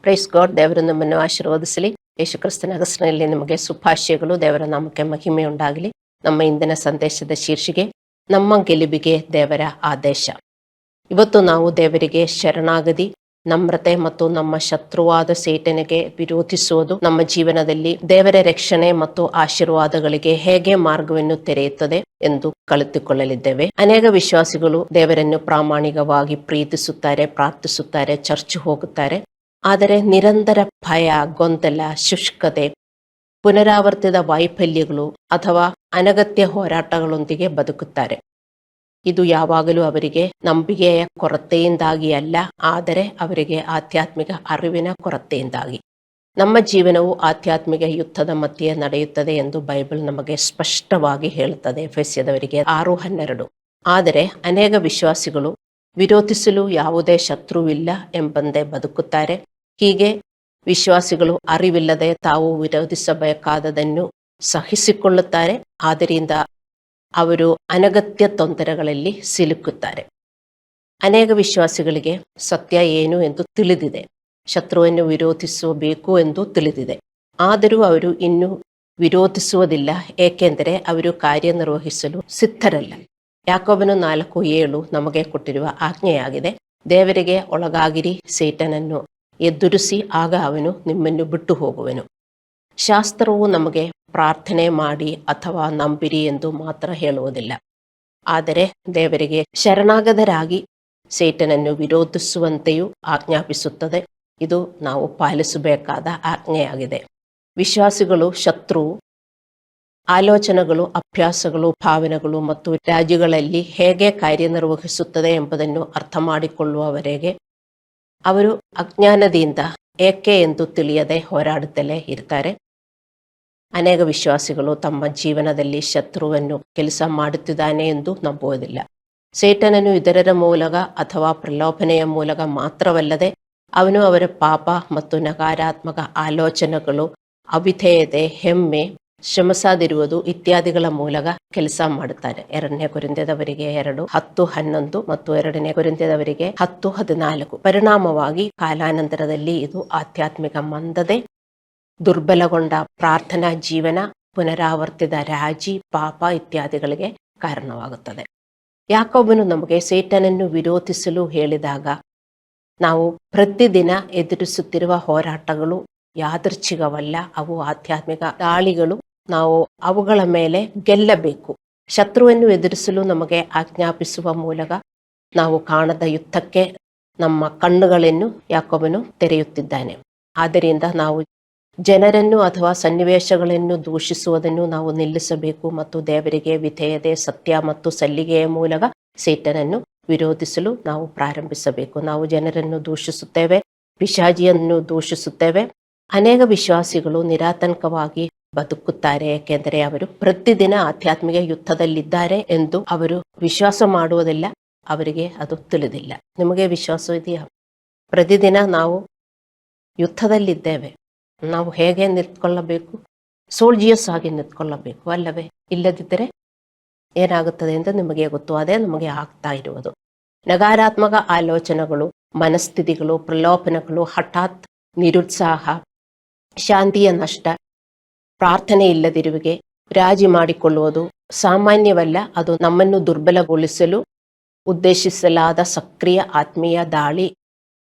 Praise God. ದೇವರು ನಮ್ಮನ್ನು ಆಶೀರ್ವದಿಸಲಿ. ಯೇಸು ಕ್ರಿಸ್ತನ ಹೆಸರಿನಲ್ಲಿ ನಿಮಗೆ ಶುಭಾಶಯಗಳು. ದೇವರ ನಾಮಕ್ಕೆ ಮಹಿಮೆ ಉಂಟಾಗಲಿ. ನಮ್ಮ ಇಂದಿನ ಸಂದೇಶದ ಶೀರ್ಷಿಕೆ ನಮ್ಮ ಗೆಲುವಿಗೆ ದೇವರ ಆದೇಶ. ಇವತ್ತು ನಾವು ದೇವರಿಗೆ ಶರಣಾಗತಿ, ನಮ್ರತೆ ಮತ್ತು ನಮ್ಮ ಶತ್ರುವಾದ ಸೇಟನಿಗೆ ವಿರೋಧಿಸುವುದು ನಮ್ಮ ಜೀವನದಲ್ಲಿ ದೇವರ ರಕ್ಷಣೆ ಮತ್ತು ಆಶೀರ್ವಾದಗಳಿಗೆ ಹೇಗೆ ಮಾರ್ಗವನ್ನು ತೆರೆಯುತ್ತದೆ ಎಂದು ಕಲಿತುಕೊಳ್ಳಲಿದ್ದೇವೆ. ಅನೇಕ ವಿಶ್ವಾಸಿಗಳು ದೇವರನ್ನು ಪ್ರಾಮಾಣಿಕವಾಗಿ ಪ್ರೀತಿಸುತ್ತಾರೆ, ಪ್ರಾರ್ಥಿಸುತ್ತಾರೆ, ಚರ್ಚ್ ಹೋಗುತ್ತಾರೆ. ಆದರೆ ನಿರಂತರ ಭಯ, ಗೊಂದಲ, ಶುಷ್ಕತೆ, ಪುನರಾವರ್ತಿತ ವೈಫಲ್ಯಗಳು ಅಥವಾ ಅನಗತ್ಯ ಹೋರಾಟಗಳೊಂದಿಗೆ ಬದುಕುತ್ತಾರೆ. ಇದು ಯಾವಾಗಲೂ ಅವರಿಗೆ ನಂಬಿಕೆಯ ಕೊರತೆಯಿಂದಾಗಿ ಅಲ್ಲ, ಆದರೆ ಅವರಿಗೆ ಆಧ್ಯಾತ್ಮಿಕ ಅರಿವಿನ ಕೊರತೆಯಿಂದಾಗಿ. ನಮ್ಮ ಜೀವನವು ಆಧ್ಯಾತ್ಮಿಕ ಯುದ್ಧದ ಮಧ್ಯೆ ನಡೆಯುತ್ತದೆ ಎಂದು ಬೈಬಲ್ ನಮಗೆ ಸ್ಪಷ್ಟವಾಗಿ ಹೇಳುತ್ತದೆ. ಎಫೆಸ್ಯದವರಿಗೆ 6:12. ಆದರೆ ಅನೇಕ ವಿಶ್ವಾಸಿಗಳು ವಿರೋಧಿಸಲು ಯಾವುದೇ ಶತ್ರುವಿಲ್ಲ ಎಂಬಂದೇ ಬದುಕುತ್ತಾರೆ. ಹೀಗೆ ವಿಶ್ವಾಸಿಗಳು ಅರಿವಿಲ್ಲದೆ ತಾವು ವಿರೋಧಿಸಬೇಕಾದದನ್ನು ಸಹಿಸಿಕೊಳ್ಳುತ್ತಾರೆ. ಆದ್ದರಿಂದ ಅವರು ಅನಗತ್ಯ ತೊಂದರೆಗಳಲ್ಲಿ ಸಿಲುಕುತ್ತಾರೆ. ಅನೇಕ ವಿಶ್ವಾಸಿಗಳಿಗೆ ಸತ್ಯ ಏನು ಎಂದು ತಿಳಿದಿದೆ, ಶತ್ರುವನ್ನು ವಿರೋಧಿಸಬೇಕು ಎಂದು ತಿಳಿದಿದೆ. ಆದರೂ ಅವರು ಇನ್ನೂ ವಿರೋಧಿಸುವುದಿಲ್ಲ, ಏಕೆಂದರೆ ಅವರು ಕಾರ್ಯನಿರ್ವಹಿಸಲು ಸಿದ್ಧರಲ್ಲ. ಯಾಕೋಬನು 4:7 ನಮಗೆ ಕೊಟ್ಟಿರುವ ಆಜ್ಞೆಯಾಗಿದೆ. ದೇವರಿಗೆ ಒಳಗಾಗಿರಿ, ಸೇಟನನ್ನು ಎದುರಿಸಿ, ಆಗ ಅವನು ನಿಮ್ಮನ್ನು ಬಿಟ್ಟು ಹೋಗುವನು. ಶಾಸ್ತ್ರವು ನಮಗೆ ಪ್ರಾರ್ಥನೆ ಮಾಡಿ ಅಥವಾ ನಂಬಿರಿ ಎಂದು ಮಾತ್ರ ಹೇಳುವುದಿಲ್ಲ, ಆದರೆ ದೇವರಿಗೆ ಶರಣಾಗತರಾಗಿ ಸೇಟನನ್ನು ವಿರೋಧಿಸುವಂತೆಯೂ ಆಜ್ಞಾಪಿಸುತ್ತದೆ. ಇದು ನಾವು ಪಾಲಿಸಬೇಕಾದ ಆಜ್ಞೆಯಾಗಿದೆ. ವಿಶ್ವಾಸಿಗಳು ಶತ್ರು ಆಲೋಚನೆಗಳು, ಅಭ್ಯಾಸಗಳು, ಭಾವನೆಗಳು ಮತ್ತು ರಾಜ್ಯಗಳಲ್ಲಿ ಹೇಗೆ ಕಾರ್ಯನಿರ್ವಹಿಸುತ್ತದೆ ಎಂಬುದನ್ನು ಅರ್ಥ ಮಾಡಿಕೊಳ್ಳುವವರೆಗೆ ಅವರು ಅಜ್ಞಾನದಿಂದ ಏಕೆ ಎಂದು ತಿಳಿಯದೆ ಹೋರಾಡುತ್ತಲೇ ಇರ್ತಾರೆ. ಅನೇಕ ವಿಶ್ವಾಸಿಗಳು ತಮ್ಮ ಜೀವನದಲ್ಲಿ ಶತ್ರುವನ್ನು ಕೆಲಸ ಮಾಡುತ್ತಿದ್ದಾನೆ ಎಂದು ನಂಬುವುದಿಲ್ಲ. ಸೇಟನನ್ನು ಇದರ ಮೂಲಕ ಅಥವಾ ಪ್ರಲೋಭನೆಯ ಮೂಲಕ ಮಾತ್ರವಲ್ಲದೆ ಅವನು ಅವರ ಪಾಪ ಮತ್ತು ನಕಾರಾತ್ಮಕ ಆಲೋಚನೆಗಳು, ಅವಿಧೇಯತೆ, ಹೆಮ್ಮೆ, ಶ್ರಮಿಸದಿರುವುದು ಇತ್ಯಾದಿಗಳ ಮೂಲಕ ಕೆಲಸ ಮಾಡುತ್ತಾರೆ. 2 ಕೊರಿಂಥದವರಿಗೆ 2:10-11 ಮತ್ತು 2 ಕೊರಿಂಥದವರಿಗೆ 10:14. ಪರಿಣಾಮವಾಗಿ ಕಾಲಾನಂತರದಲ್ಲಿ ಇದು ಆಧ್ಯಾತ್ಮಿಕ ಮಂದತೆ, ದುರ್ಬಲಗೊಂಡ ಪ್ರಾರ್ಥನಾ ಜೀವನ, ಪುನರಾವರ್ತಿತ ರಾಜಿ, ಪಾಪ ಇತ್ಯಾದಿಗಳಿಗೆ ಕಾರಣವಾಗುತ್ತದೆ. ಯಾಕೋಬನು ನಮಗೆ ಸೇಟನನ್ನು ವಿರೋಧಿಸಲು ಹೇಳಿದಾಗ ನಾವು ಪ್ರತಿದಿನ ಎದುರಿಸುತ್ತಿರುವ ಹೋರಾಟಗಳು ಯಾದೃಚ್ಛಿಕವಲ್ಲ, ಅವು ಆಧ್ಯಾತ್ಮಿಕ ದಾಳಿಗಳು. ನಾವು ಅವುಗಳ ಮೇಲೆ ಗೆಲ್ಲಬೇಕು. ಶತ್ರುವನ್ನು ಎದುರಿಸಲು ನಮಗೆ ಆಜ್ಞಾಪಿಸುವ ಮೂಲಕ ನಾವು ಕಾಣದ ಯುದ್ಧಕ್ಕೆ ನಮ್ಮ ಕಣ್ಣುಗಳನ್ನು ಯಾಕೋಬನು ತೆರೆಯುತ್ತಿದ್ದಾನೆ. ಆದ್ದರಿಂದ ನಾವು ಜನರನ್ನು ಅಥವಾ ಸನ್ನಿವೇಶಗಳನ್ನು ದೂಷಿಸುವುದನ್ನು ನಾವು ನಿಲ್ಲಿಸಬೇಕು ಮತ್ತು ದೇವರಿಗೆ ವಿಧೇಯತೆ, ಸತ್ಯ ಮತ್ತು ಸಲ್ಲಿಗೆಯ ಮೂಲಕ ಸೇಟನನ್ನು ವಿರೋಧಿಸಲು ನಾವು ಪ್ರಾರಂಭಿಸಬೇಕು. ನಾವು ಜನರನ್ನು ದೂಷಿಸುತ್ತೇವೆ, ಪಿಶಾಚಿಯನ್ನು ದೂಷಿಸುತ್ತೇವೆ. ಅನೇಕ ವಿಶ್ವಾಸಿಗಳು ನಿರಾತಂಕವಾಗಿ ಬದುಕುತ್ತಾರೆ, ಏಕೆಂದರೆ ಅವರು ಪ್ರತಿದಿನ ಆಧ್ಯಾತ್ಮಿಕ ಯುದ್ಧದಲ್ಲಿದ್ದಾರೆ ಎಂದು ಅವರು ವಿಶ್ವಾಸ ಮಾಡುವುದಿಲ್ಲ. ಅವರಿಗೆ ಅದು ತಿಳಿದಿಲ್ಲ. ನಿಮಗೆ ವಿಶ್ವಾಸ ಇದೆಯಾ? ಪ್ರತಿದಿನ ನಾವು ಯುದ್ಧದಲ್ಲಿದ್ದೇವೆ. ನಾವು ಹೇಗೆ ನಿಂತ್ಕೊಳ್ಳಬೇಕು? ಸೋಲ್ಜಿಯರ್ಸ್ ಆಗಿ ನಿಂತ್ಕೊಳ್ಳಬೇಕು ಅಲ್ಲವೇ? ಇಲ್ಲದಿದ್ದರೆ ಏನಾಗುತ್ತದೆ ಎಂದು ನಿಮಗೆ ಗೊತ್ತು. ಅದೇ ನಮಗೆ ಆಗ್ತಾ ಇರುವುದು. ನಕಾರಾತ್ಮಕ ಆಲೋಚನೆಗಳು, ಮನಸ್ಥಿತಿಗಳು, ಪ್ರಲೋಭನೆಗಳು, ಹಠಾತ್ ನಿರುತ್ಸಾಹ, ಶಾಂತಿಯ ನಷ್ಟ, ಪ್ರಾರ್ಥನೆ ಇಲ್ಲದಿರುವಿಕೆ, ರಾಜಿ ಮಾಡಿಕೊಳ್ಳುವುದು ಸಾಮಾನ್ಯವಲ್ಲ. ಅದು ನಮ್ಮನ್ನು ದುರ್ಬಲಗೊಳಿಸಲು ಉದ್ದೇಶಿಸಲಾದ ಸಕ್ರಿಯ ಆತ್ಮೀಯ ದಾಳಿ.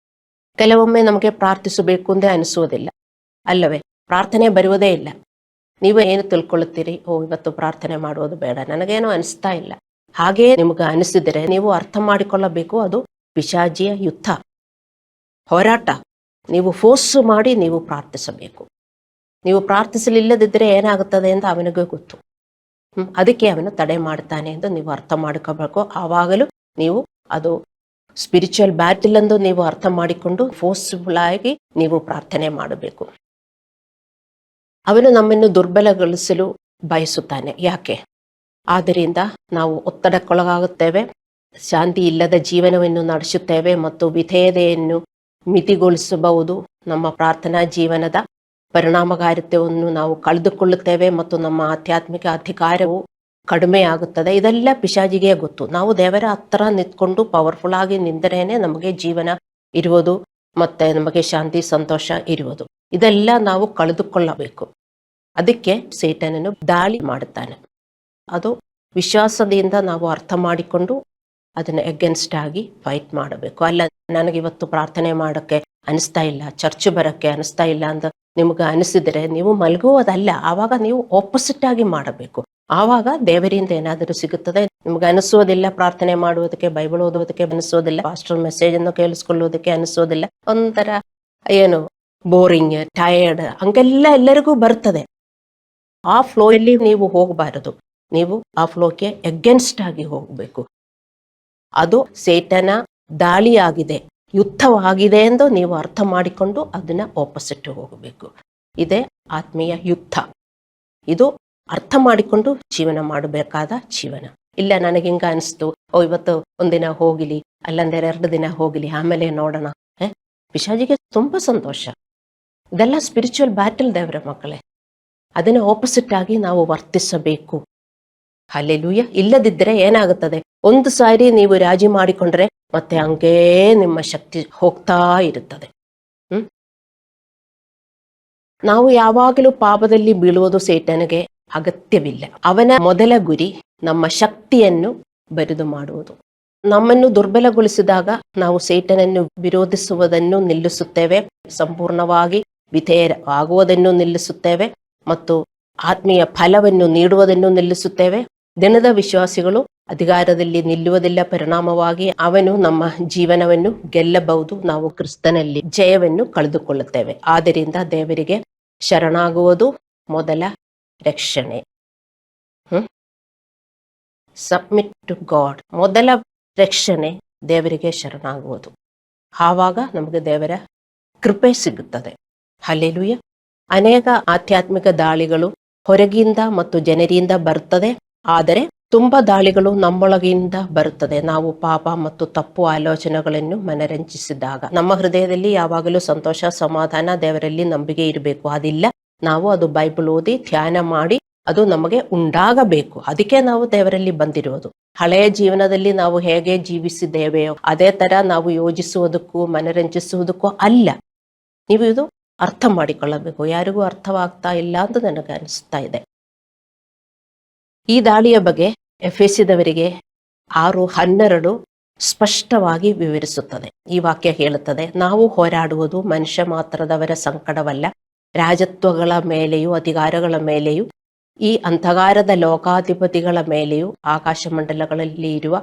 ಕೆಲವೊಮ್ಮೆ ನಮಗೆ ಪ್ರಾರ್ಥಿಸಬೇಕು ಎಂದೇ ಅನಿಸುವುದಿಲ್ಲ ಅಲ್ಲವೇ? ಪ್ರಾರ್ಥನೆ ಬರುವುದೇ ಇಲ್ಲ. ನೀವು ಏನು ತಿಳ್ಕೊಳ್ಳುತ್ತೀರಿ? ಇವತ್ತು ಪ್ರಾರ್ಥನೆ ಮಾಡುವುದು ಬೇಡ, ನನಗೇನೋ ಅನಿಸ್ತಾ ಇಲ್ಲ. ಹಾಗೇ ನಿಮಗೆ ಅನಿಸಿದರೆ ನೀವು ಅರ್ಥ ಮಾಡಿಕೊಳ್ಳಬೇಕು, ಅದು ಪಿಶಾಚಿಯ ಯುದ್ಧ, ಹೋರಾಟ. ನೀವು ಫೋರ್ಸ್ ಮಾಡಿ ನೀವು ಪ್ರಾರ್ಥಿಸಬೇಕು. ನೀವು ಪ್ರಾರ್ಥಿಸಲಿಲ್ಲದಿದ್ದರೆ ಏನಾಗುತ್ತದೆ ಎಂದು ಅವನಿಗೆ ಗೊತ್ತು. ಅದಕ್ಕೆ ಅವನು ತಡೆ ಮಾಡ್ತಾನೆ ಎಂದು ನೀವು ಅರ್ಥ ಮಾಡ್ಕೋಬೇಕು. ಆವಾಗಲೂ ನೀವು ಅದು ಸ್ಪಿರಿಚುವಲ್ ಬ್ಯಾಟಲ್ ಎಂದು ನೀವು ಅರ್ಥ ಮಾಡಿಕೊಂಡು ಫೋರ್ಸ್ಫುಲ್ ಆಗಿ ನೀವು ಪ್ರಾರ್ಥನೆ ಮಾಡಬೇಕು. ಅವನು ನಮ್ಮನ್ನು ದುರ್ಬಲಗೊಳಿಸಲು ಬಯಸುತ್ತಾನೆ. ಯಾಕೆ? ಆದ್ದರಿಂದ ನಾವು ಒತ್ತಡಕ್ಕೊಳಗಾಗುತ್ತೇವೆ, ಶಾಂತಿ ಇಲ್ಲದ ಜೀವನವನ್ನು ನಡೆಸುತ್ತೇವೆ ಮತ್ತು ವಿಧೇಯತೆಯನ್ನು ಮಿತಿಗೊಳಿಸಬಹುದು. ನಮ್ಮ ಪ್ರಾರ್ಥನಾ ಜೀವನದ ಪರಿಣಾಮಕಾರಿತ್ವವನ್ನು ನಾವು ಕಳೆದುಕೊಳ್ಳುತ್ತೇವೆ ಮತ್ತು ನಮ್ಮ ಆಧ್ಯಾತ್ಮಿಕ ಅಧಿಕಾರವು ಕಡಿಮೆ ಆಗುತ್ತದೆ. ಇದೆಲ್ಲ ಪಿಶಾಚಿಗೆ ಗೊತ್ತು. ನಾವು ದೇವರ ಹತ್ತಿರ ನಿಂತ್ಕೊಂಡು ಪವರ್ಫುಲ್ ಆಗಿ ನಿಂತರೇನೆ ನಮಗೆ ಜೀವನ ಇರುವುದು, ಮತ್ತೆ ನಮಗೆ ಶಾಂತಿ ಸಂತೋಷ ಇರುವುದು, ಇದೆಲ್ಲ ನಾವು ಕಳೆದುಕೊಳ್ಳಬೇಕು. ಅದಕ್ಕೆ ಸೇಟನನ್ನು ದಾಳಿ ಮಾಡುತ್ತಾನೆ. ಅದು ವಿಶ್ವಾಸದಿಂದ ನಾವು ಅರ್ಥ ಮಾಡಿಕೊಂಡು ಅದನ್ನ ಎಗೇನ್ಸ್ಟ್ ಆಗಿ ಫೈಟ್ ಮಾಡಬೇಕು. ಅಲ್ಲ, ನನಗಿವತ್ತು ಪ್ರಾರ್ಥನೆ ಮಾಡೋಕ್ಕೆ ಅನಿಸ್ತಾ ಇಲ್ಲ, ಚರ್ಚ್ ಬರೋಕ್ಕೆ ಅನಿಸ್ತಾ ಇಲ್ಲ ಅಂತ ನಿಮ್ಗೆ ಅನಿಸಿದರೆ ನೀವು ಮಲಗುವುದಲ್ಲ, ಆವಾಗ ನೀವು ಆಪೋಸಿಟ್ ಆಗಿ ಮಾಡಬೇಕು. ಆವಾಗ ದೇವರಿಂದ ಏನಾದರೂ ಸಿಗುತ್ತದೆ. ನಿಮ್ಗೆ ಅನಿಸೋದಿಲ್ಲ ಪ್ರಾರ್ಥನೆ ಮಾಡುವುದಕ್ಕೆ, ಬೈಬಲ್ ಓದುವುದಕ್ಕೆ ಅನಿಸೋದಿಲ್ಲ, ಪಾಸ್ಟರ್ ಮೆಸೇಜ್ ಅನ್ನು ಕೇಳಿಸ್ಕೊಳ್ಳುವುದಕ್ಕೆ ಅನಿಸೋದಿಲ್ಲ, ಒಂಥರ ಏನು ಬೋರಿಂಗ್, ಟಯರ್ಡ್ ಹಂಗೆಲ್ಲ ಎಲ್ಲರಿಗೂ ಬರ್ತದೆ. ಆ ಫ್ಲೋಯಲ್ಲಿ ನೀವು ಹೋಗಬಾರದು. ನೀವು ಆ ಫ್ಲೋಕ್ಕೆ ಎಗೇನ್ಸ್ಟ್ ಆಗಿ ಹೋಗಬೇಕು. ಅದು ಸೇಟನ ದಾಳಿಯಾಗಿದೆ, ಯುದ್ಧವಾಗಿದೆ ಎಂದು ನೀವು ಅರ್ಥ ಮಾಡಿಕೊಂಡು ಅದನ್ನ ಆಪೋಸಿಟ್ ಹೋಗಬೇಕು. ಇದೇ ಆತ್ಮೀಯ ಯುದ್ಧ. ಇದು ಅರ್ಥ ಮಾಡಿಕೊಂಡು ಜೀವನ ಮಾಡಬೇಕಾದ ಜೀವನ. ಇಲ್ಲ, ನನಗೆ ಹಿಂಗ ಅನಿಸ್ತು, ಇವತ್ತು ಒಂದಿನ ಹೋಗಿಲಿ, ಅಲ್ಲಂದರೆ 2 ದಿನ ಹೋಗಿಲಿ, ಆಮೇಲೆ ನೋಡೋಣ. ಪಿಶಾಚಿಗೆ ತುಂಬಾ ಸಂತೋಷ. ಇದೆಲ್ಲ ಸ್ಪಿರಿಚುವಲ್ ಬ್ಯಾಟಲ್ ದೇವರ ಮಕ್ಕಳೇ. ಅದನ್ನ ಆಪೋಸಿಟ್ ಆಗಿ ನಾವು ವರ್ತಿಸಬೇಕು. ಹಲ್ಲೆಲೂಯ. ಇಲ್ಲದಿದ್ದರೆ ಏನಾಗುತ್ತದೆ, ಒಂದು ಸಾರಿ ನೀವು ರಾಜಿ ಮಾಡಿಕೊಂಡ್ರೆ ಮತ್ತೆ ಹಂಗೇ ನಿಮ್ಮ ಶಕ್ತಿ ಹೋಗ್ತಾ ಇರುತ್ತದೆ. ನಾವು ಯಾವಾಗಲೂ ಪಾಪದಲ್ಲಿ ಬೀಳುವುದು ಸೇಟನಿಗೆ ಅಗತ್ಯವಿಲ್ಲ. ಅವನ ಮೊದಲ ಗುರಿ ನಮ್ಮ ಶಕ್ತಿಯನ್ನು ಬರಿದು ಮಾಡುವುದು. ನಮ್ಮನ್ನು ದುರ್ಬಲಗೊಳಿಸಿದಾಗ ನಾವು ಸೇಟನನ್ನು ವಿರೋಧಿಸುವುದನ್ನು ನಿಲ್ಲಿಸುತ್ತೇವೆ, ಸಂಪೂರ್ಣವಾಗಿ ವಿಧೇಯರಾಗುವುದನ್ನು ನಿಲ್ಲಿಸುತ್ತೇವೆ ಮತ್ತು ಆತ್ಮೀಯ ಫಲವನ್ನು ನೀಡುವುದನ್ನು ನಿಲ್ಲಿಸುತ್ತೇವೆ. ದಿನದ ವಿಶ್ವಾಸಿಗಳು ಅಧಿಕಾರದಲ್ಲಿ ನಿಲ್ಲುವುದಿಲ್ಲ. ಪರಿಣಾಮವಾಗಿ ಅವನು ನಮ್ಮ ಜೀವನವನ್ನು ಗೆಲ್ಲಬಹುದು. ನಾವು ಕ್ರಿಸ್ತನಲ್ಲಿ ಜಯವನ್ನು ಕಳೆದುಕೊಳ್ಳುತ್ತೇವೆ. ಆದ್ದರಿಂದ ದೇವರಿಗೆ ಶರಣಾಗುವುದು ಮೊದಲ ರಕ್ಷಣೆ. Submit to God. ಮೊದಲ ರಕ್ಷಣೆ ದೇವರಿಗೆ ಶರಣಾಗುವುದು. ಆವಾಗ ನಮಗೆ ದೇವರ ಕೃಪೆ ಸಿಗುತ್ತದೆ. ಹಲ್ಲೆಲೂಯ. ಅನೇಕ ಆಧ್ಯಾತ್ಮಿಕ ದಾಳಿಗಳು ಹೊರಗಿಂದ ಮತ್ತು ಜನರಿಂದ ಬರುತ್ತದೆ, ಆದರೆ ತುಂಬಾ ದಾಳಿಗಳು ನಮ್ಮೊಳಗಿಂದ ಬರುತ್ತದೆ. ನಾವು ಪಾಪ ಮತ್ತು ತಪ್ಪು ಆಲೋಚನೆಗಳನ್ನು ಮನರಂಜಿಸಿದಾಗ ನಮ್ಮ ಹೃದಯದಲ್ಲಿ ಯಾವಾಗಲೂ ಸಂತೋಷ, ಸಮಾಧಾನ, ದೇವರಲ್ಲಿ ನಂಬಿಕೆ ಇರಬೇಕು. ಅದಿಲ್ಲ, ನಾವು ಅದು ಬೈಬಲ್ ಓದಿ ಧ್ಯಾನ ಮಾಡಿ ಅದು ನಮಗೆ ಉಂಟಾಗಬೇಕು. ಅದಕ್ಕೆ ನಾವು ದೇವರಲ್ಲಿ ಬಂದಿರುವುದು. ಹಳೆಯ ಜೀವನದಲ್ಲಿ ನಾವು ಹೇಗೆ ಜೀವಿಸಿದ್ದೇವೆಯೋ ಅದೇ ತರ ನಾವು ಯೋಜಿಸುವುದಕ್ಕೂ ಮನರಂಜಿಸುವುದಕ್ಕೂ ಅಲ್ಲ. ನೀವು ಇದು ಅರ್ಥ ಮಾಡಿಕೊಳ್ಳಬೇಕು. ಯಾರಿಗೂ ಅರ್ಥವಾಗ್ತಾ ಇಲ್ಲ ಅಂತ ನನಗೆ ಅನಿಸ್ತಾ ಇದೆ. ಈ ದಾಳಿಯ ಬಗ್ಗೆ ಎಫೆಸದವರಿಗೆ 6:12 ಸ್ಪಷ್ಟವಾಗಿ ವಿವರಿಸುತ್ತದೆ. ಈ ವಾಕ್ಯ ಹೇಳುತ್ತದೆ, ನಾವು ಹೋರಾಡುವುದು ಮನುಷ್ಯ ಮಾತ್ರದವರ ಸಂಕಟವಲ್ಲ, ರಾಜತ್ವಗಳ ಮೇಲೆಯೂ ಅಧಿಕಾರಗಳ ಮೇಲೆಯೂ ಈ ಅಂಧಕಾರದ ಲೋಕಾಧಿಪತಿಗಳ ಮೇಲೆಯೂ ಆಕಾಶ ಮಂಡಲಗಳಲ್ಲಿ ಇರುವ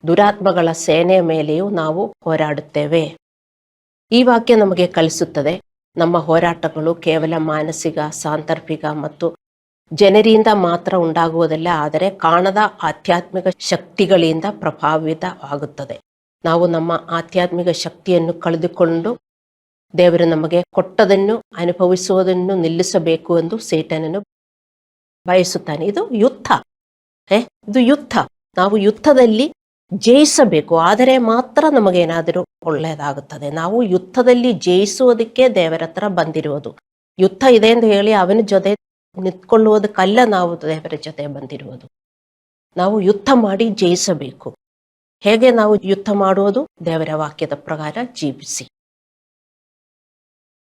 ದುರಾತ್ಮಗಳ ಸೇನೆಯ ಮೇಲೆಯೂ ನಾವು ಹೋರಾಡುತ್ತೇವೆ. ಈ ವಾಕ್ಯ ನಮಗೆ ಕಲಿಸುತ್ತದೆ, ನಮ್ಮ ಹೋರಾಟಗಳು ಕೇವಲ ಮಾನಸಿಕ, ಸಾಂದರ್ಭಿಕ ಮತ್ತು ಜನರಿಂದ ಮಾತ್ರ ಉಂಟಾಗುವುದಲ್ಲ, ಆದರೆ ಕಾಣದ ಆಧ್ಯಾತ್ಮಿಕ ಶಕ್ತಿಗಳಿಂದ ಪ್ರಭಾವಿತವಾಗುತ್ತದೆ. ನಾವು ನಮ್ಮ ಆಧ್ಯಾತ್ಮಿಕ ಶಕ್ತಿಯನ್ನು ಕಳೆದುಕೊಂಡು ದೇವರು ನಮಗೆ ಕೊಟ್ಟದನ್ನು ಅನುಭವಿಸುವುದನ್ನು ನಿಲ್ಲಿಸಬೇಕು ಎಂದು ಸೇಟನನು ಬಯಸುತ್ತಾನೆ. ಇದು ಯುದ್ಧ. ಇದು ಯುದ್ಧ. ನಾವು ಯುದ್ಧದಲ್ಲಿ ಜಯಿಸಬೇಕು, ಆದರೆ ಮಾತ್ರ ನಮಗೇನಾದರೂ ಒಳ್ಳೆಯದಾಗುತ್ತದೆ. ನಾವು ಯುದ್ಧದಲ್ಲಿ ಜಯಿಸುವುದಕ್ಕೆ ದೇವರ ಹತ್ರ ಬಂದಿರುವುದು. ಯುದ್ಧ ಇದೆ ಎಂದು ಹೇಳಿ ಅವನ ಜೊತೆ ನಿಂತ್ಕೊಳ್ಳುವುದಕ್ಕಲ್ಲ ನಾವು ದೇವರ ಜೊತೆ ಬಂದಿರುವುದು. ನಾವು ಯುದ್ಧ ಮಾಡಿ ಜಯಿಸಬೇಕು. ಹೇಗೆ ನಾವು ಯುದ್ಧ ಮಾಡುವುದು? ದೇವರ ವಾಕ್ಯದ ಪ್ರಕಾರ ಜೀವಿಸಿ.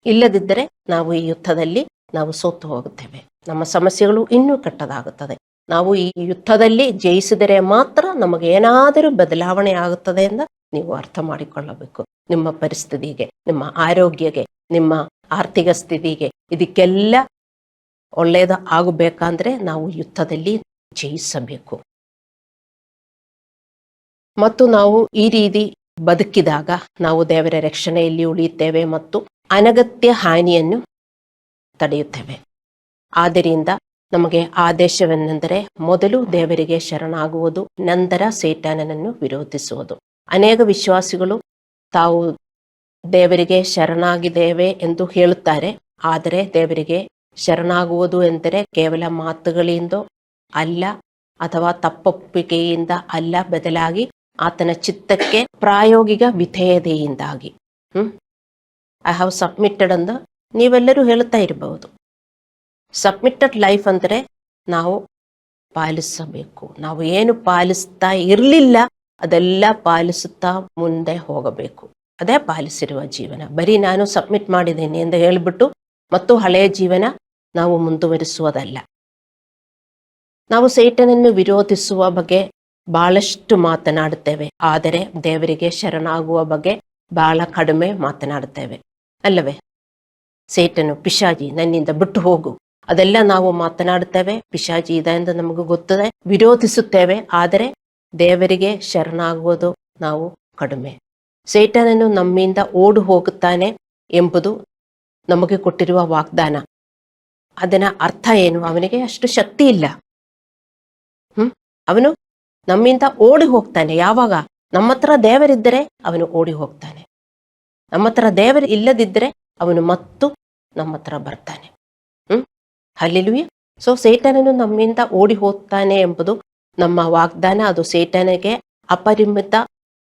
ಇಲ್ಲದಿದ್ದರೆ ನಾವು ಈ ಯುದ್ಧದಲ್ಲಿ ನಾವು ಸೋತು ಹೋಗುತ್ತೇವೆ. ನಮ್ಮ ಸಮಸ್ಯೆಗಳು ಇನ್ನೂ ಕೆಟ್ಟದಾಗುತ್ತದೆ. ನಾವು ಈ ಯುದ್ಧದಲ್ಲಿ ಜಯಿಸಿದರೆ ಮಾತ್ರ ನಮಗೇನಾದರೂ ಬದಲಾವಣೆ ಆಗುತ್ತದೆ ಎಂದು ನೀವು ಅರ್ಥ ಮಾಡಿಕೊಳ್ಳಬೇಕು. ನಿಮ್ಮ ಪರಿಸ್ಥಿತಿಗೆ, ನಿಮ್ಮ ಆರೋಗ್ಯಕ್ಕೆ, ನಿಮ್ಮ ಆರ್ಥಿಕ ಸ್ಥಿತಿಗೆ, ಇದಕ್ಕೆಲ್ಲ ಒಳ್ಳೆಯದು ಆಗಬೇಕಂದ್ರೆ ನಾವು ಯುದ್ಧದಲ್ಲಿ ಜಯಿಸಬೇಕು. ಮತ್ತು ನಾವು ಈ ರೀತಿ ಬದುಕಿದಾಗ ನಾವು ದೇವರ ರಕ್ಷಣೆಯಲ್ಲಿ ಉಳಿಯುತ್ತೇವೆ ಮತ್ತು ಅನಗತ್ಯ ಹಾನಿಯನ್ನು ತಡೆಯುತ್ತೇವೆ. ಆದ್ದರಿಂದ ನಮಗೆ ಆದೇಶವೆಂದರೆ ಮೊದಲು ದೇವರಿಗೆ ಶರಣಾಗುವುದು, ನಂತರ ಸೇಟಾನನನ್ನು ವಿರೋಧಿಸುವುದು. ಅನೇಕ ವಿಶ್ವಾಸಿಗಳು ತಾವು ದೇವರಿಗೆ ಶರಣಾಗಿದ್ದೇವೆ ಎಂದು ಹೇಳುತ್ತಾರೆ, ಆದರೆ ದೇವರಿಗೆ ಶರಣಾಗುವುದು ಎಂದರೆ ಕೇವಲ ಮಾತುಗಳಿಂದ ಅಲ್ಲ ಅಥವಾ ತಪ್ಪೊಪ್ಪಿಗೆಯಿಂದ ಅಲ್ಲ, ಬದಲಾಗಿ ಆತನ ಚಿತ್ತಕ್ಕೆ ಪ್ರಾಯೋಗಿಕ ವಿಧೇಯತೆಯಿಂದಾಗಿ. ಐ ಹ್ಯಾವ್ ಸಬ್ಮಿಟೆಡ್ ಅಂತ ನೀವೆಲ್ಲರೂ ಹೇಳ್ತಾ ಇರಬಹುದು. ಸಬ್ಮಿಟೆಡ್ ಲೈಫ್ ಅಂದರೆ ನಾವು ಪಾಲಿಸಬೇಕು. ನಾವು ಏನು ಪಾಲಿಸ್ತಾ ಇರಲಿಲ್ಲ ಅದೆಲ್ಲ ಪಾಲಿಸುತ್ತಾ ಮುಂದೆ ಹೋಗಬೇಕು. ಅದೇ ಪಾಲಿಸಿರುವ ಜೀವನ. ಬರೀ ನಾನು ಸಬ್ಮಿಟ್ ಮಾಡಿದ್ದೀನಿ ಎಂದು ಹೇಳಿಬಿಟ್ಟು ಮತ್ತು ಹಳೆಯ ಜೀವನ ನಾವು ಮುಂದುವರಿಸುವುದಲ್ಲ. ನಾವು ಸೈತನನ್ನು ವಿರೋಧಿಸುವ ಬಗ್ಗೆ ಬಹಳಷ್ಟು ಮಾತನಾಡುತ್ತೇವೆ, ಆದರೆ ದೇವರಿಗೆ ಶರಣಾಗುವ ಬಗ್ಗೆ ಬಹಳ ಕಡಿಮೆ ಮಾತನಾಡುತ್ತೇವೆ ಅಲ್ಲವೇ? ಸೈತನು, ಪಿಶಾಚಿ, ನನ್ನಿಂದ ಬಿಟ್ಟು ಹೋಗು, ಅದೆಲ್ಲ ನಾವು ಮಾತನಾಡುತ್ತೇವೆ. ಪಿಶಾಚಿ ಇದೆ ಎಂದು ನಮಗೆ ಗೊತ್ತದೆ, ವಿರೋಧಿಸುತ್ತೇವೆ, ಆದರೆ ದೇವರಿಗೆ ಶರಣಾಗುವುದು ನಾವು ಕಡಿಮೆ. ಸೈತನನು ನಮ್ಮಿಂದ ಓಡು ಹೋಗುತ್ತಾನೆ ಎಂಬುದು ನಮಗೆ ಕೊಟ್ಟಿರುವ ವಾಗ್ದಾನ. ಅದನ್ನ ಅರ್ಥ ಏನು? ಅವನಿಗೆ ಅಷ್ಟು ಶಕ್ತಿ ಇಲ್ಲ. ಅವನು ನಮ್ಮಿಂದ ಓಡಿ ಹೋಗ್ತಾನೆ. ಯಾವಾಗ? ನಮ್ಮ ಹತ್ರ ದೇವರಿದ್ದರೆ ಅವನು ಓಡಿ ಹೋಗ್ತಾನೆ. ನಮ್ಮ ಹತ್ರ ದೇವರು ಇಲ್ಲದಿದ್ದರೆ ಅವನು ಮತ್ತು ನಮ್ಮ ಹತ್ರ ಬರ್ತಾನೆ. ಹಲ್ಲೆಲೂಯಾ. ಸೊ ಸೈತಾನನು ನಮ್ಮಿಂದ ಓಡಿ ಹೋಗ್ತಾನೆ ಎಂಬುದು ನಮ್ಮ ವಾಗ್ದಾನ. ಅದು ಸೈತಾನಿಗೆ ಅಪರಿಮಿತ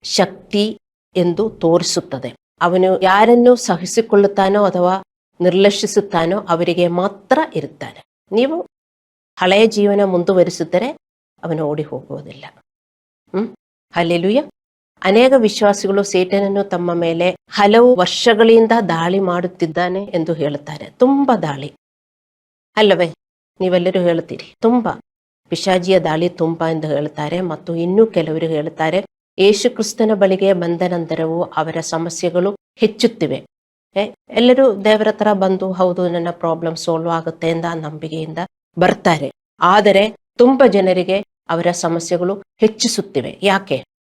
ಶಕ್ತಿ ಎಂದು ತೋರಿಸುತ್ತದೆ. ಅವನು ಯಾರನ್ನು ಸಹಿಸಿಕೊಳ್ಳುತ್ತಾನೋ ಅಥವಾ ನಿರ್ಲಕ್ಷಿಸುತ್ತಾನೋ ಅವರಿಗೆ ಮಾತ್ರ ಇರುತ್ತಾನೆ. ನೀವು ಹಳೆಯ ಜೀವನ ಮುಂದುವರಿಸಿದರೆ ಅವನು ಓಡಿ ಹೋಗುವುದಿಲ್ಲ. ಹಲ್ಲೆಲೂಯಾ. ಅನೇಕ ವಿಶ್ವಾಸಿಗಳು ಸೈತಾನನು ತಮ್ಮ ಮೇಲೆ ಹಲವು ವರ್ಷಗಳಿಂದ ದಾಳಿ ಮಾಡುತ್ತಿದ್ದಾನೆ ಎಂದು ಹೇಳುತ್ತಾರೆ. ತುಂಬಾ ದಾಳಿ ಅಲ್ಲವೇ? ನೀವೆಲ್ಲರೂ ಹೇಳುತ್ತೀರಿ ತುಂಬಾ ಪಿಶಾಚಿಯ ದಾಳಿ ತುಂಬಾ ಎಂದು ಹೇಳುತ್ತಾರೆ. ಮತ್ತು ಇನ್ನೂ ಕೆಲವರು ಹೇಳುತ್ತಾರೆ ಯೇಸು ಕ್ರಿಸ್ತನ ಬಳಿಗೆ ಬಂದ ನಂತರವೂ ಅವರ ಸಮಸ್ಯೆಗಳು ಹೆಚ್ಚುತ್ತಿವೆ. ಎಲ್ಲರೂ ದೇವರ ಹತ್ರ ಬಂದು ಹೌದು ನನ್ನ ಪ್ರಾಬ್ಲಮ್ ಸಾಲ್ವ್ ಆಗುತ್ತೆ ಎಂದ ನಂಬಿಕೆಯಿಂದ ಬರ್ತಾರೆ. ಆದರೆ ತುಂಬಾ ಜನರಿಗೆ ಅವರ ಸಮಸ್ಯೆಗಳು ಹೆಚ್ಚಿಸುತ್ತಿವೆ.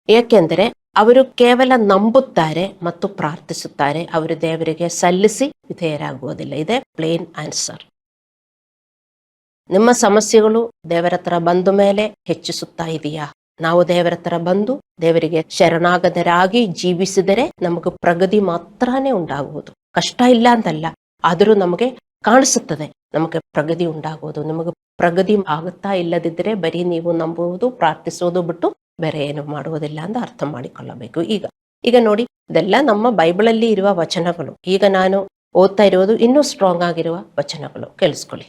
ಏಕೆಂದರೆ ಅವರು ಕೇವಲ ನಂಬುತ್ತಾರೆ ಮತ್ತು ಪ್ರಾರ್ಥಿಸುತ್ತಾರೆ, ಅವರು ದೇವರಿಗೆ ಸಲ್ಲಿಸಿ ವಿಧೇಯರಾಗುವುದಿಲ್ಲ. ಇದೇ ಪ್ಲೇನ್ ಆನ್ಸರ್. ನಿಮ್ಮ ಸಮಸ್ಯೆಗಳು ದೇವರ ಹತ್ರ ಬಂದ ಮೇಲೆ ಹೆಚ್ಚಿಸುತ್ತಾ ಇದೆಯಾ? ನಾವು ದೇವರ ಹತ್ರ ಬಂದು ದೇವರಿಗೆ ಶರಣಾಗತರಾಗಿ ಜೀವಿಸಿದರೆ ನಮಗೆ ಪ್ರಗತಿ ಮಾತ್ರನೇ ಉಂಟಾಗುವುದು. ಕಷ್ಟ ಇಲ್ಲ ಅಂತಲ್ಲ, ಆದರೂ ನಮಗೆ ಕಾಣಿಸುತ್ತದೆ ನಮಗೆ ಪ್ರಗತಿ ಉಂಟಾಗುವುದು. ನಮಗೆ ಪ್ರಗತಿ ಆಗುತ್ತಾ ಇಲ್ಲದಿದ್ದರೆ ಬರೀ ನೀವು ನಂಬುವುದು ಪ್ರಾರ್ಥಿಸುವುದು ಬಿಟ್ಟು ಬೇರೆ ಏನು ಮಾಡುವುದಿಲ್ಲ ಅಂತ ಅರ್ಥ ಮಾಡಿಕೊಳ್ಳಬೇಕು. ಈಗ ನೋಡಿ, ಇದೆಲ್ಲ ನಮ್ಮ ಬೈಬಲಲ್ಲಿ ಇರುವ ವಚನಗಳು. ಈಗ ನಾನು ಓದ್ತಾ ಇರುವುದು ಇನ್ನೂ ಸ್ಟ್ರಾಂಗ್ ಆಗಿರುವ ವಚನಗಳು. ಕೇಳಿಸ್ಕೊಳ್ಳಿ.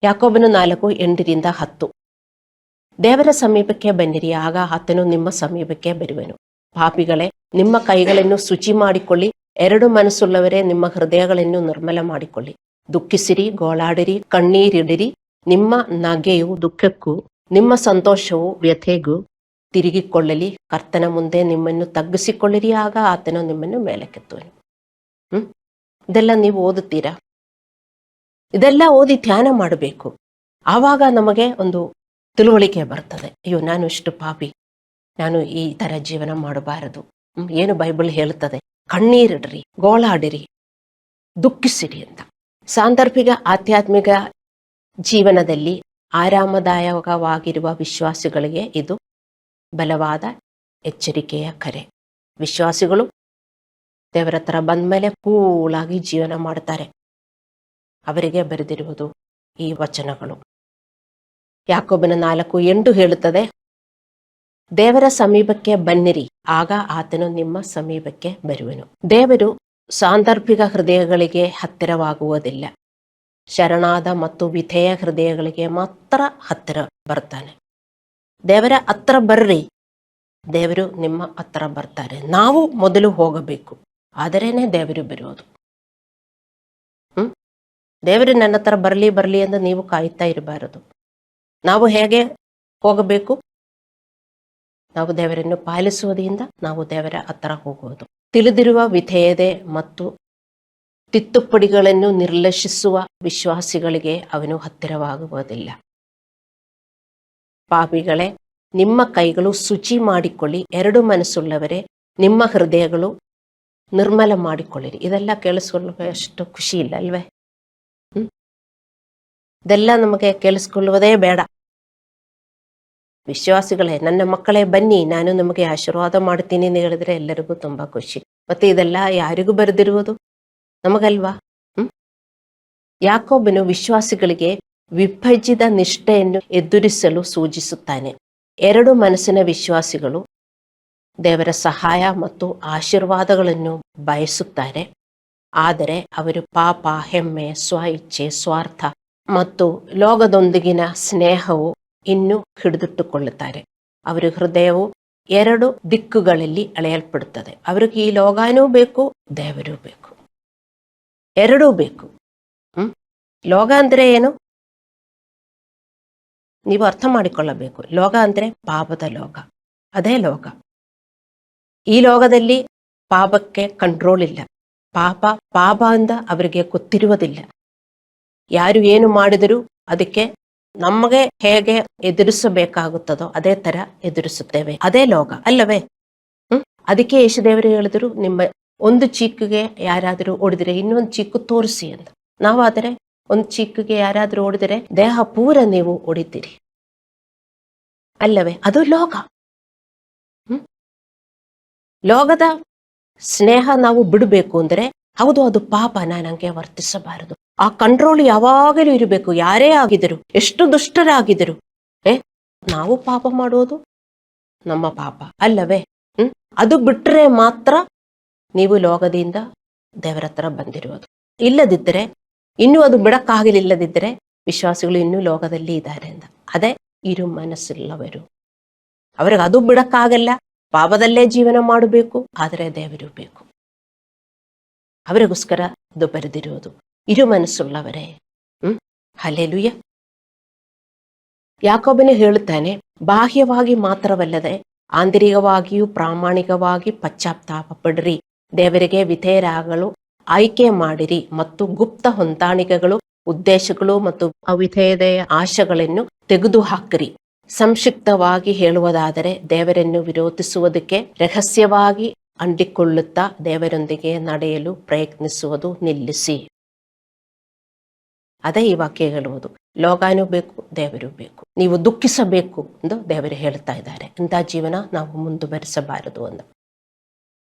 ಯಾಕೋಬನು 4:8-10. ದೇವರ ಸಮೀಪಕ್ಕೆ ಬನ್ನಿರಿ, ಆಗ ಆತನು ನಿಮ್ಮ ಸಮೀಪಕ್ಕೆ ಬರುವನು. ಪಾಪಿಗಳೇ, ನಿಮ್ಮ ಕೈಗಳನ್ನು ಶುಚಿ ಮಾಡಿಕೊಳ್ಳಿ, ಎರಡು ಮನಸ್ಸುಳ್ಳವರೇ ನಿಮ್ಮ ಹೃದಯಗಳನ್ನು ನಿರ್ಮಲ ಮಾಡಿಕೊಳ್ಳಿ. ದುಃಖಿಸಿರಿ, ಗೋಳಾಡಿರಿ, ಕಣ್ಣೀರಿಡಿರಿ. ನಿಮ್ಮ ನಗೆಯು ದುಃಖಕ್ಕೂ ನಿಮ್ಮ ಸಂತೋಷವು ವ್ಯಥೆಗೂ ತಿರುಗಿಕೊಳ್ಳಲಿ. ಕರ್ತನ ಮುಂದೆ ನಿಮ್ಮನ್ನು ತಗ್ಗಿಸಿಕೊಳ್ಳಿರಿ, ಆಗ ಆತನು ನಿಮ್ಮನ್ನು ಮೇಲಕ್ಕೆತ್ತುವನು. ಇದೆಲ್ಲ ನೀವು ಓದುತ್ತೀರಾ? ಇದೆಲ್ಲ ಓದಿ ಧ್ಯಾನ ಮಾಡಬೇಕು. ಆವಾಗ ನಮಗೆ ಒಂದು ತಿಳುವಳಿಕೆ ಬರ್ತದೆ. ಅಯ್ಯೋ, ನಾನು ಇಷ್ಟು ಪಾಪಿ, ನಾನು ಈ ತರ ಜೀವನ ಮಾಡಬಾರದು. ಏನು ಬೈಬಲ್ ಹೇಳುತ್ತದೆ? ಕಣ್ಣೀರಿಡ್ರಿ, ಗೋಳಾಡಿರಿ, ದುಃಖಿಸಿರಿ ಅಂತ. ಸಾಂದರ್ಭಿಕ ಆಧ್ಯಾತ್ಮಿಕ ಜೀವನದಲ್ಲಿ ಆರಾಮದಾಯಕವಾಗಿರುವ ವಿಶ್ವಾಸಿಗಳಿಗೆ ಇದು ಬಲವಾದ ಎಚ್ಚರಿಕೆಯ ಕರೆ. ವಿಶ್ವಾಸಿಗಳು ದೇವರ ಹತ್ರ ಬಂದ ಮೇಲೆ ಕೂಲಾಗಿ ಜೀವನ ಮಾಡ್ತಾರೆ. ಅವರಿಗೆ ಬರೆದಿರುವುದು ಈ ವಚನಗಳು. ಯಾಕೋಬನ 4:8 ಹೇಳುತ್ತದೆ, ದೇವರ ಸಮೀಪಕ್ಕೆ ಬನ್ನಿರಿ, ಆಗ ಆತನು ನಿಮ್ಮ ಸಮೀಪಕ್ಕೆ ಬರುವನು. ದೇವರು ಸಾಂದರ್ಭಿಕ ಹೃದಯಗಳಿಗೆ ಹತ್ತಿರವಾಗುವುದಿಲ್ಲ. ಶರಣಾದ ಮತ್ತು ವಿಧೇಯ ಹೃದಯಗಳಿಗೆ ಮಾತ್ರ ಹತ್ತಿರ ಬರ್ತಾನೆ. ದೇವರ ಹತ್ರ ಬರ್ರಿ, ದೇವರು ನಿಮ್ಮ ಹತ್ರ ಬರ್ತಾರೆ. ನಾವು ಮೊದಲು ಹೋಗಬೇಕು, ಆದರೇನೆ ದೇವರು ಬರುವುದು. ದೇವರು ನನ್ನ ಹತ್ರ ಬರ್ಲಿ ಎಂದು ನೀವು ಕಾಯ್ತಾ ಇರಬಾರದು. ನಾವು ಹೇಗೆ ಹೋಗಬೇಕು? ನಾವು ದೇವರನ್ನು ಪಾಲಿಸುವುದರಿಂದ ನಾವು ದೇವರ ಹತ್ರ ಹೋಗುವುದು. ತಿಳಿದಿರುವ ವಿಧೇಯತೆ ಮತ್ತು ತಿದ್ದುಪಡಿಗಳನ್ನು ನಿರ್ಲಕ್ಷಿಸುವ ವಿಶ್ವಾಸಿಗಳಿಗೆ ಅವನು ಹತ್ತಿರವಾಗುವುದಿಲ್ಲ. ಪಾಪಿಗಳೇ, ನಿಮ್ಮ ಕೈಗಳು ಶುಚಿ ಮಾಡಿಕೊಳ್ಳಿ, ಎರಡು ಮನಸ್ಸುಳ್ಳವರೇ ನಿಮ್ಮ ಹೃದಯಗಳು ನಿರ್ಮಲ ಮಾಡಿಕೊಳ್ಳಿರಿ. ಇದೆಲ್ಲ ಕೇಳಿಸ್ಕೊಳ್ಳುವ ಅಷ್ಟು ಖುಷಿ ಇಲ್ಲ ಅಲ್ವೇ? ಇದೆಲ್ಲ ನಮಗೆ ಕೇಳಿಸ್ಕೊಳ್ಳುವುದೇ ಬೇಡ. ವಿಶ್ವಾಸಿಗಳೇ, ನನ್ನ ಮಕ್ಕಳೇ ಬನ್ನಿ, ನಾನು ನಿಮಗೆ ಆಶೀರ್ವಾದ ಮಾಡ್ತೀನಿ ಅಂತ ಹೇಳಿದ್ರೆ ಎಲ್ಲರಿಗೂ ತುಂಬಾ ಖುಷಿ. ಮತ್ತೆ ಇದೆಲ್ಲ ಯಾರಿಗೂ ಬರೆದಿರುವುದು? ನಮಗಲ್ವಾ? ಯಾಕೋಬನು ವಿಶ್ವಾಸಿಗಳಿಗೆ ವಿಭಜಿತ ನಿಷ್ಠೆಯನ್ನು ಎದುರಿಸಲು ಸೂಚಿಸುತ್ತಾನೆ. ಎರಡು ಮನಸ್ಸಿನ ವಿಶ್ವಾಸಿಗಳು ದೇವರ ಸಹಾಯ ಮತ್ತು ಆಶೀರ್ವಾದಗಳನ್ನು ಬಯಸುತ್ತಾರೆ, ಆದರೆ ಅವರು ಪಾಪ, ಹೆಮ್ಮೆ, ಸ್ವ ಇಚ್ಛೆ, ಸ್ವಾರ್ಥ ಮತ್ತು ಲೋಕದೊಂದಿಗಿನ ಸ್ನೇಹವು ಇನ್ನೂ ಹಿಡಿದಿಟ್ಟುಕೊಳ್ಳುತ್ತಾರೆ. ಅವರ ಹೃದಯವು ಎರಡು ದಿಕ್ಕುಗಳಲ್ಲಿ ಅಳೆಯಲ್ಪಡುತ್ತದೆ. ಅವರಿಗೆ ಈ ಲೋಕನೂ ಬೇಕು, ದೇವರೂ ಬೇಕು, ಎರಡೂ ಬೇಕು. ಲೋಕ ಅಂದ್ರೆ ಏನು? ನೀವು ಅರ್ಥ ಮಾಡಿಕೊಳ್ಳಬೇಕು. ಲೋಕ ಅಂದ್ರೆ ಪಾಪದ ಲೋಕ, ಅದೇ ಲೋಕ. ಈ ಲೋಕದಲ್ಲಿ ಪಾಪಕ್ಕೆ ಕಂಟ್ರೋಲ್ ಇಲ್ಲ. ಪಾಪ ಅಂತ ಅವರಿಗೆ ಗೊತ್ತಿರುವುದಿಲ್ಲ. ಯಾರು ಏನು ಮಾಡಿದರೂ ಅದಕ್ಕೆ ನಮಗೆ ಹೇಗೆ ಎದುರಿಸಬೇಕಾಗುತ್ತದೋ ಅದೇ ತರ ಎದುರಿಸುತ್ತೇವೆ. ಅದೇ ಲೋಕ ಅಲ್ಲವೇ? ಅದಕ್ಕೆ ಯೇಸುದೇವರು ಹೇಳಿದ್ರು, ನಿಮ್ಮ ಒಂದು ಚೀಕಿಗೆ ಯಾರಾದರೂ ಹೊಡೆದ್ರೆ ಇನ್ನೊಂದು ಚೀಕು ತೋರಿಸಿ ಅಂತ. ನಾವಾದರೆ ಒಂದು ಚೀಕಿಗೆ ಯಾರಾದರೂ ಹೊಡೆದರೆ ದೇಹ ಪೂರ ನೀವು ಹೊಡಿತೀರಿ ಅಲ್ಲವೇ? ಅದು ಲೋಕ. ಲೋಕದ ಸ್ನೇಹ ನಾವು ಬಿಡಬೇಕು ಅಂದ್ರೆ, ಹೌದು ಅದು ಪಾಪ, ನಾನು ಹಂಗೆ ವರ್ತಿಸಬಾರದು. ಆ ಕಂಟ್ರೋಲ್ ಯಾವಾಗಲೂ ಇರಬೇಕು. ಯಾರೇ ಆಗಿದ್ರು, ಎಷ್ಟು ದುಷ್ಟರಾಗಿದ್ರು, ನಾವು ಪಾಪ ಮಾಡೋದು ನಮ್ಮ ಪಾಪ ಅಲ್ಲವೇ? ಅದು ಬಿಟ್ರೆ ಮಾತ್ರ ನೀವು ಲೋಕದಿಂದ ದೇವರ ಹತ್ರ ಬಂದಿರುವುದು. ಇಲ್ಲದಿದ್ದರೆ, ಇನ್ನೂ ಅದು ಬಿಡಕ್ಕಾಗಲಿಲ್ಲದಿದ್ದರೆ ವಿಶ್ವಾಸಿಗಳು ಇನ್ನೂ ಲೋಕದಲ್ಲಿ ಇದ್ದಾರೆ ಅಂತ. ಅದೇ ಇರು ಮನಸ್ಸುಳ್ಳವರು. ಅವ್ರಿಗೆ ಅದು ಬಿಡಕ್ಕಾಗಲ್ಲ, ಪಾಪದಲ್ಲೇ ಜೀವನ ಮಾಡಬೇಕು, ಆದರೆ ದೇವರು ಬೇಕು. ಅವರಿಗೋಸ್ಕರ ಅದು ಬರೆದಿರುವುದು. ಇರು ಮನಸ್ಸುಳ್ಳವರೇ. ಹಲ್ಲೆಲೂಯ. ಯಾಕೋಬನು ಹೇಳುತ್ತಾನೆ, ಬಾಹ್ಯವಾಗಿ ಮಾತ್ರವಲ್ಲದೆ ಆಂತರಿಕವಾಗಿಯೂ ಪ್ರಾಮಾಣಿಕವಾಗಿ ಪಶ್ಚಾತ್ತಾಪ ಪಡ್ರಿ, ದೇವರಿಗೆ ವಿಧೇಯರಾಗಲು ಆಯ್ಕೆ ಮಾಡಿರಿ ಮತ್ತು ಗುಪ್ತ ಹೊಂದಾಣಿಕೆಗಳು, ಉದ್ದೇಶಗಳು ಮತ್ತು ಅವಿಧೇಯತೆಯ ಆಶೆಗಳನ್ನು ತೆಗೆದು ಹಾಕಿರಿ. ಸಂಕ್ಷಿಪ್ತವಾಗಿ ಹೇಳುವುದಾದರೆ, ದೇವರನ್ನು ವಿರೋಧಿಸುವುದಕ್ಕೆ ರಹಸ್ಯವಾಗಿ ಅಂಟಿಕೊಳ್ಳುತ್ತಾ ದೇವರೊಂದಿಗೆ ನಡೆಯಲು ಪ್ರಯತ್ನಿಸುವುದು ನಿಲ್ಲಿಸಿ. ಅದೇ ಈ ವಾಕ್ಯ ಹೇಳುವುದು. ಲೋಕನೂ ಬೇಕು, ದೇವರು ಬೇಕು. ನೀವು ದುಃಖಿಸಬೇಕು ಎಂದು ದೇವರು ಹೇಳ್ತಾ ಇದ್ದಾರೆ. ಇಂಥ ಜೀವನ ನಾವು ಮುಂದುವರಿಸಬಾರದು ಅಂತ.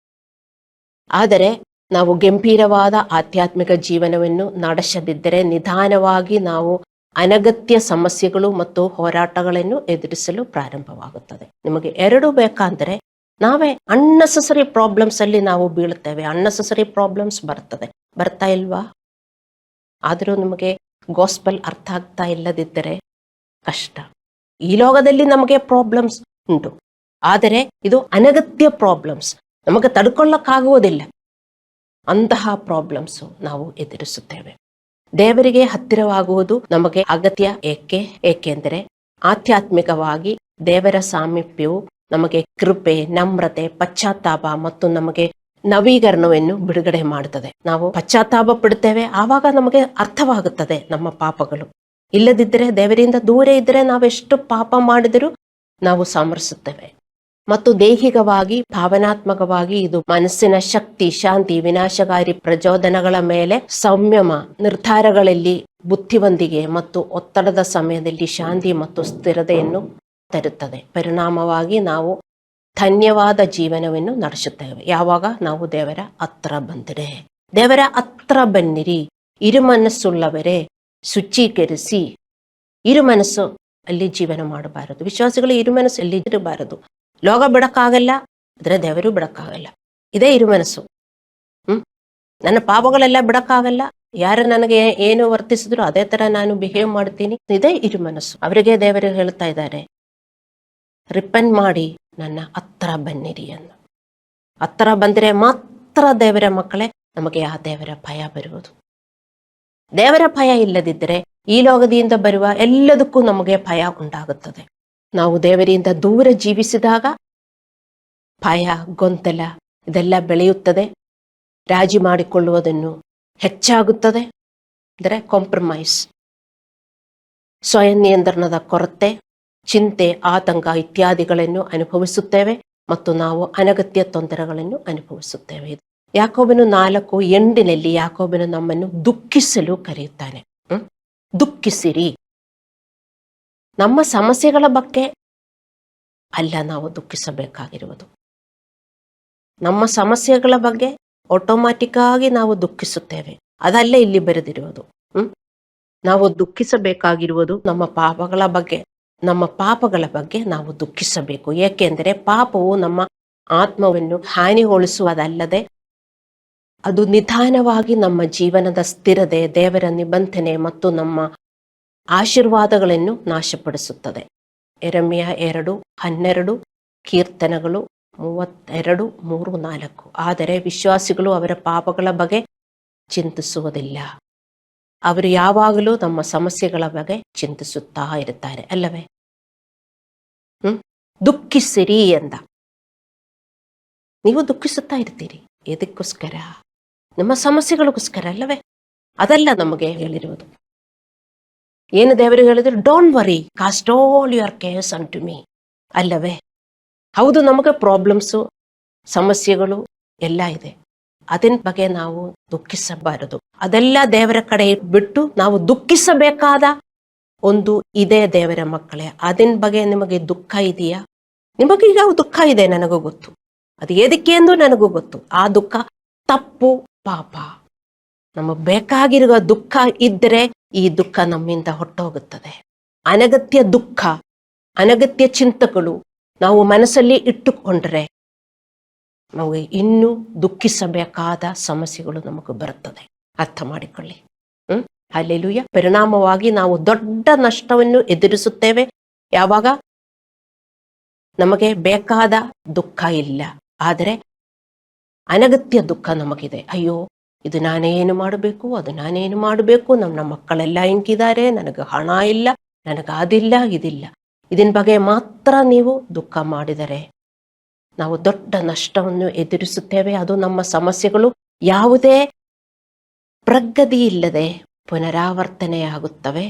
ಆದರೆ ನಾವು ಗಂಭೀರವಾದ ಆಧ್ಯಾತ್ಮಿಕ ಜೀವನವನ್ನು ನಡೆಸದಿದ್ದರೆ ನಿಧಾನವಾಗಿ ನಾವು ಅನಗತ್ಯ ಸಮಸ್ಯೆಗಳು ಮತ್ತು ಹೋರಾಟಗಳನ್ನು ಎದುರಿಸಲು ಪ್ರಾರಂಭವಾಗುತ್ತದೆ. ನಿಮಗೆ ಎರಡು ಬೇಕಂದ್ರೆ ನಾವೇ ಅನ್ನೆಸೆಸರಿ ಪ್ರಾಬ್ಲಮ್ಸ್ ಅಲ್ಲಿ ನಾವು ಬೀಳುತ್ತೇವೆ. ಅನ್ನೆಸೆಸರಿ ಪ್ರಾಬ್ಲಮ್ಸ್ ಬರ್ತಾ ಇಲ್ವಾ? ಆದರೂ ನಿಮಗೆ ಗಾಸ್ಪಲ್ ಅರ್ಥ ಆಗ್ತಾ ಇಲ್ಲದಿದ್ದರೆ ಕಷ್ಟ. ಈ ಲೋಕದಲ್ಲಿ ನಮಗೆ ಪ್ರಾಬ್ಲಮ್ಸ್ ಉಂಟು, ಆದರೆ ಇದು ಅನಗತ್ಯ ಪ್ರಾಬ್ಲಮ್ಸ್, ನಮಗೆ ತಡ್ಕೊಳ್ಳಕ್ಕಾಗುವುದಿಲ್ಲ. ಅಂತಹ ಪ್ರಾಬ್ಲಮ್ಸು ನಾವು ಎದುರಿಸುತ್ತೇವೆ. ದೇವರಿಗೆ ಹತ್ತಿರವಾಗುವುದು ನಮಗೆ ಅಗತ್ಯ. ಏಕೆಂದರೆ ಆಧ್ಯಾತ್ಮಿಕವಾಗಿ ದೇವರ ಸಾಮೀಪ್ಯವು ನಮಗೆ ಕೃಪೆ, ನಮ್ರತೆ, ಪಶ್ಚಾತ್ತಾಪ ಮತ್ತು ನಮಗೆ ನವೀಕರಣವನ್ನು ಬಿಡುಗಡೆ ಮಾಡುತ್ತದೆ. ನಾವು ಪಶ್ಚಾತ್ತಾಪ ಪಡುತ್ತೇವೆ, ಆವಾಗ ನಮಗೆ ಅರ್ಥವಾಗುತ್ತದೆ ನಮ್ಮ ಪಾಪಗಳು. ಇಲ್ಲದಿದ್ದರೆ, ದೇವರಿಂದ ದೂರ ಇದ್ದರೆ ನಾವೆಷ್ಟು ಪಾಪ ಮಾಡಿದರೂ ನಾವು ಸಮರಿಸುತ್ತೇವೆ. ಮತ್ತು ದೈಹಿಕವಾಗಿ, ಭಾವನಾತ್ಮಕವಾಗಿ ಇದು ಮನಸ್ಸಿನ ಶಕ್ತಿ, ಶಾಂತಿ, ವಿನಾಶಕಾರಿ ಪ್ರಚೋದನೆಗಳ ಮೇಲೆ ಸಂಯಮ, ನಿರ್ಧಾರಗಳಲ್ಲಿ ಬುದ್ಧಿವಂತಿಕೆ ಮತ್ತು ಒತ್ತಡದ ಸಮಯದಲ್ಲಿ ಶಾಂತಿ ಮತ್ತು ಸ್ಥಿರತೆಯನ್ನು ತರುತ್ತದೆ. ಪರಿಣಾಮವಾಗಿ ನಾವು ಧನ್ಯವಾದ ಜೀವನವನ್ನು ನಡೆಸುತ್ತೇವೆ. ಯಾವಾಗ ನಾವು ದೇವರ ಹತ್ರ ಬಂದರೆ. ದೇವರ ಹತ್ರ ಬನ್ನಿರಿ, ಇರುಮನಸ್ಸುಳ್ಳವರೇ, ಶುಚೀಕರಿಸಿ. ಇರುಮನಸ್ಸು ಅಲ್ಲಿ ಜೀವನ ಮಾಡಬಾರದು. ವಿಶ್ವಾಸಿಗಳು ಇರುಮನಸ್ಸು ಅಲ್ಲಿ ಇರಬಾರದು. ಲೋಕ ಬಿಡಕ್ಕಾಗಲ್ಲ, ಆದರೆ ದೇವರು ಬಿಡಕ್ಕಾಗಲ್ಲ. ಇದೇ ಇರುಮನಸ್ಸು. ನನ್ನ ಪಾಪಗಳೆಲ್ಲ ಬಿಡಕ್ಕಾಗಲ್ಲ, ಯಾರು ನನಗೆ ಏನು ವರ್ತಿಸಿದ್ರು ಅದೇ ತರ ನಾನು ಬಿಹೇವ್ ಮಾಡ್ತೀನಿ. ಇದೇ ಇರುಮನಸ್ಸು. ಅವರಿಗೆ ದೇವರು ಹೇಳ್ತಾ ಇದ್ದಾರೆ, ರಿಪೆಂಟ್ ಮಾಡಿ ನನ್ನ ಹತ್ರ ಬನ್ನಿರಿ ಅಂತ. ಹತ್ರ ಬಂದರೆ ಮಾತ್ರ ದೇವರ ಮಕ್ಕಳೇ ನಮಗೆ ಆ ದೇವರ ಭಯ ಬರುವುದು. ದೇವರ ಭಯ ಇಲ್ಲದಿದ್ದರೆ ಈ ಲೋಕದಿಂದ ಬರುವ ಎಲ್ಲದಕ್ಕೂ ನಮಗೆ ಭಯ ಉಂಟಾಗುತ್ತದೆ. ನಾವು ದೇವರಿಂದ ದೂರ ಜೀವಿಸಿದಾಗ ಭಯ, ಗೊಂದಲ ಇದೆಲ್ಲ ಬೆಳೆಯುತ್ತದೆ. ರಾಜಿ ಮಾಡಿಕೊಳ್ಳುವುದನ್ನು ಹೆಚ್ಚಾಗುತ್ತದೆ. ಅಂದರೆ ಕಾಂಪ್ರಮೈಸ್, ಸ್ವಯಂ ನಿಯಂತ್ರಣದ ಕೊರತೆ, ಚಿಂತೆ, ಆತಂಕ ಇತ್ಯಾದಿಗಳನ್ನು ಅನುಭವಿಸುತ್ತೇವೆ ಮತ್ತು ನಾವು ಅನಗತ್ಯ ತೊಂದರೆಗಳನ್ನು ಅನುಭವಿಸುತ್ತೇವೆ. ಯಾಕೋಬನು 4:8 ಯಾಕೋಬನು ನಮ್ಮನ್ನು ದುಃಖಿಸಲು ಕರೆಯುತ್ತಾನೆ. ದುಃಖಿಸಿರಿ. ನಮ್ಮ ಸಮಸ್ಯೆಗಳ ಬಗ್ಗೆ ಅಲ್ಲ ನಾವು ದುಃಖಿಸಬೇಕಾಗಿರುವುದು. ನಮ್ಮ ಸಮಸ್ಯೆಗಳ ಬಗ್ಗೆ ಆಟೋಮ್ಯಾಟಿಕ್ ಆಗಿ ನಾವು ದುಃಖಿಸುತ್ತೇವೆ. ಅದಲ್ಲೇ ಇಲ್ಲಿ ಬರೆದಿರುವುದು. ನಾವು ದುಃಖಿಸಬೇಕಾಗಿರುವುದು ನಮ್ಮ ಪಾಪಗಳ ಬಗ್ಗೆ. ನಮ್ಮ ಪಾಪಗಳ ಬಗ್ಗೆ ನಾವು ದುಃಖಿಸಬೇಕು. ಏಕೆಂದರೆ ಪಾಪವು ನಮ್ಮ ಆತ್ಮವನ್ನು ಹಾನಿಗೊಳಿಸುವುದಲ್ಲದೆ ಅದು ನಿಧಾನವಾಗಿ ನಮ್ಮ ಜೀವನದ ಸ್ಥಿರತೆ, ದೇವರ ನಿಬಂಧನೆ ಮತ್ತು ನಮ್ಮ ಆಶೀರ್ವಾದಗಳನ್ನು ನಾಶಪಡಿಸುತ್ತದೆ. ಯೆರೆಮೀಯ 2:12 ಕೀರ್ತನೆಗಳು 32:3-4. ಆದರೆ ವಿಶ್ವಾಸಿಗಳು ಅವರ ಪಾಪಗಳ ಬಗ್ಗೆ ಚಿಂತಿಸುವುದಿಲ್ಲ. ಅವರು ಯಾವಾಗಲೂ ನಮ್ಮ ಸಮಸ್ಯೆಗಳ ಬಗ್ಗೆ ಚಿಂತಿಸುತ್ತಾ ಇರುತ್ತಾರೆ ಅಲ್ಲವೇ? ದುಃಖಿಸಿರಿ ಎಂದ. ನೀವು ದುಃಖಿಸುತ್ತಾ ಇರ್ತೀರಿ. ಎದಕ್ಕೋಸ್ಕರ? ನಿಮ್ಮ ಸಮಸ್ಯೆಗಳಿಗೋಸ್ಕರ ಅಲ್ಲವೇ? ಅದೆಲ್ಲ ನಮಗೆ ಹೇಳಿರುವುದು. ಏನು ದೇವರು ಹೇಳಿದ್ರು? Don't worry, cost all your CARES ಅಂಟು ಮೀ. ಅಲ್ಲವೇ? ಹೌದು, ನಮಗೆ ಪ್ರಾಬ್ಲಮ್ಸು, ಸಮಸ್ಯೆಗಳು ಎಲ್ಲ ಇದೆ. ಅದರ ಬಗ್ಗೆ ನಾವು ದುಃಖಿಸಬಾರದು. ಅದೆಲ್ಲ ದೇವರ ಕಡೆ ಬಿಟ್ಟು ನಾವು ದುಃಖಿಸಬೇಕಾದ ಒಂದು ಇದೆ ದೇವರ ಮಕ್ಕಳೇ. ಅದರ ಬಗ್ಗೆ ನಿಮಗೆ ದುಃಖ ಇದೆಯಾ? ನಿಮಗೀಗ ದುಃಖ ಇದೆ, ನನಗೂ ಗೊತ್ತು. ಅದು ಏದಕ್ಕೆ ಎಂದು ನನಗೂ ಗೊತ್ತು. ಆ ದುಃಖ ತಪ್ಪು, ಪಾಪ. ನಮಗೆ ಬೇಕಾಗಿರುವ ದುಃಖ ಇದ್ದರೆ ಈ ದುಃಖ ನಮ್ಮಿಂದ ಹೊಟ್ಟೋಗುತ್ತದೆ. ಅನಗತ್ಯ ದುಃಖ, ಅನಗತ್ಯ ಚಿಂತಗಳು ನಾವು ಮನಸ್ಸಲ್ಲಿ ಇಟ್ಟುಕೊಂಡ್ರೆ ನಾವು ಇನ್ನೂ ದುಃಖಿಸಬೇಕಾದ ಸಮಸ್ಯೆಗಳು ನಮಗೆ ಬರುತ್ತದೆ. ಅರ್ಥ ಮಾಡಿಕೊಳ್ಳಿ. ಹಲ್ಲೆಲೂಯಾ. ಪರಿಣಾಮವಾಗಿ ನಾವು ದೊಡ್ಡ ನಷ್ಟವನ್ನು ಎದುರಿಸುತ್ತೇವೆ. ಯಾವಾಗ? ನಮಗೆ ಬೇಕಾದ ದುಃಖ ಇಲ್ಲ, ಆದರೆ ಅನಗತ್ಯ ದುಃಖ ನಮಗಿದೆ. ಅಯ್ಯೋ, ಇದು ನಾನೇನು ಮಾಡಬೇಕು, ಅದು ನಾನೇನು ಮಾಡಬೇಕು, ನನ್ನ ಮಕ್ಕಳೆಲ್ಲ ಹಿಂಗಿದ್ದಾರೆ, ನನಗೆ ಹಣ ಇಲ್ಲ, ನನಗೆ ಅದಿಲ್ಲ, ಇದಿಲ್ಲ. ಇದನ್ ಬಗ್ಗೆ ಮಾತ್ರ ನೀವು ದುಃಖ ಮಾಡಿದರೆ ನಾವು ದೊಡ್ಡ ನಷ್ಟವನ್ನು ಎದುರಿಸುತ್ತೇವೆ. ಅದು ನಮ್ಮ ಸಮಸ್ಯೆಗಳು ಯಾವುದೇ ಪ್ರಗತಿ ಇಲ್ಲದೆ ಪುನರಾವರ್ತನೆಯಾಗುತ್ತವೆ.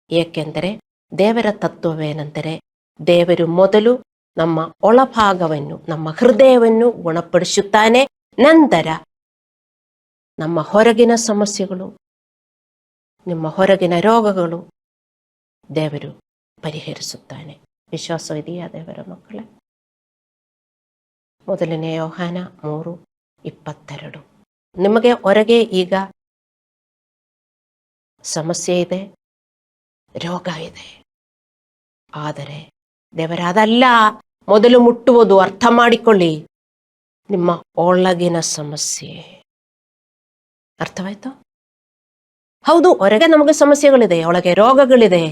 ಏಕೆಂದರೆ ದೇವರ ತತ್ವವೇನೆಂದರೆ, ದೇವರು ಮೊದಲು ನಮ್ಮ ಒಳಭಾಗವನ್ನು, ನಮ್ಮ ಹೃದಯವನ್ನು ಗುಣಪಡಿಸುತ್ತಾನೆ. ನಂತರ ನಮ್ಮ ಹೊರಗಿನ ಸಮಸ್ಯೆಗಳು, ನಿಮ್ಮ ಹೊರಗಿನ ರೋಗಗಳು ದೇವರು ಪರಿಹರಿಸುತ್ತಾನೆ. ವಿಶ್ವಾಸವಿದೆಯಾ ದೇವರ ಮಕ್ಕಳೇ? 1 ಯೋಹಾನ 3:22. ನಿಮಗೆ ಹೊರಗೆ ಈಗ ಸಮಸ್ಯೆ ಇದೆ, ರೋಗ ಇದೆ, ಆದರೆ ದೇವರ ಅದಲ್ಲ ಮೊದಲು ಮುಟ್ಟುವುದು. ಅರ್ಥ ಮಾಡಿಕೊಳ್ಳಿ, ನಿಮ್ಮ ಒಳಗಿನ ಸಮಸ್ಯೆ. ಅರ್ಥವಾಯ್ತು? ಹೌದು, ಹೊರಗೆ ನಮಗೆ ಸಮಸ್ಯೆಗಳಿದೆ, ಒಳಗೆ ರೋಗಗಳಿದೆ.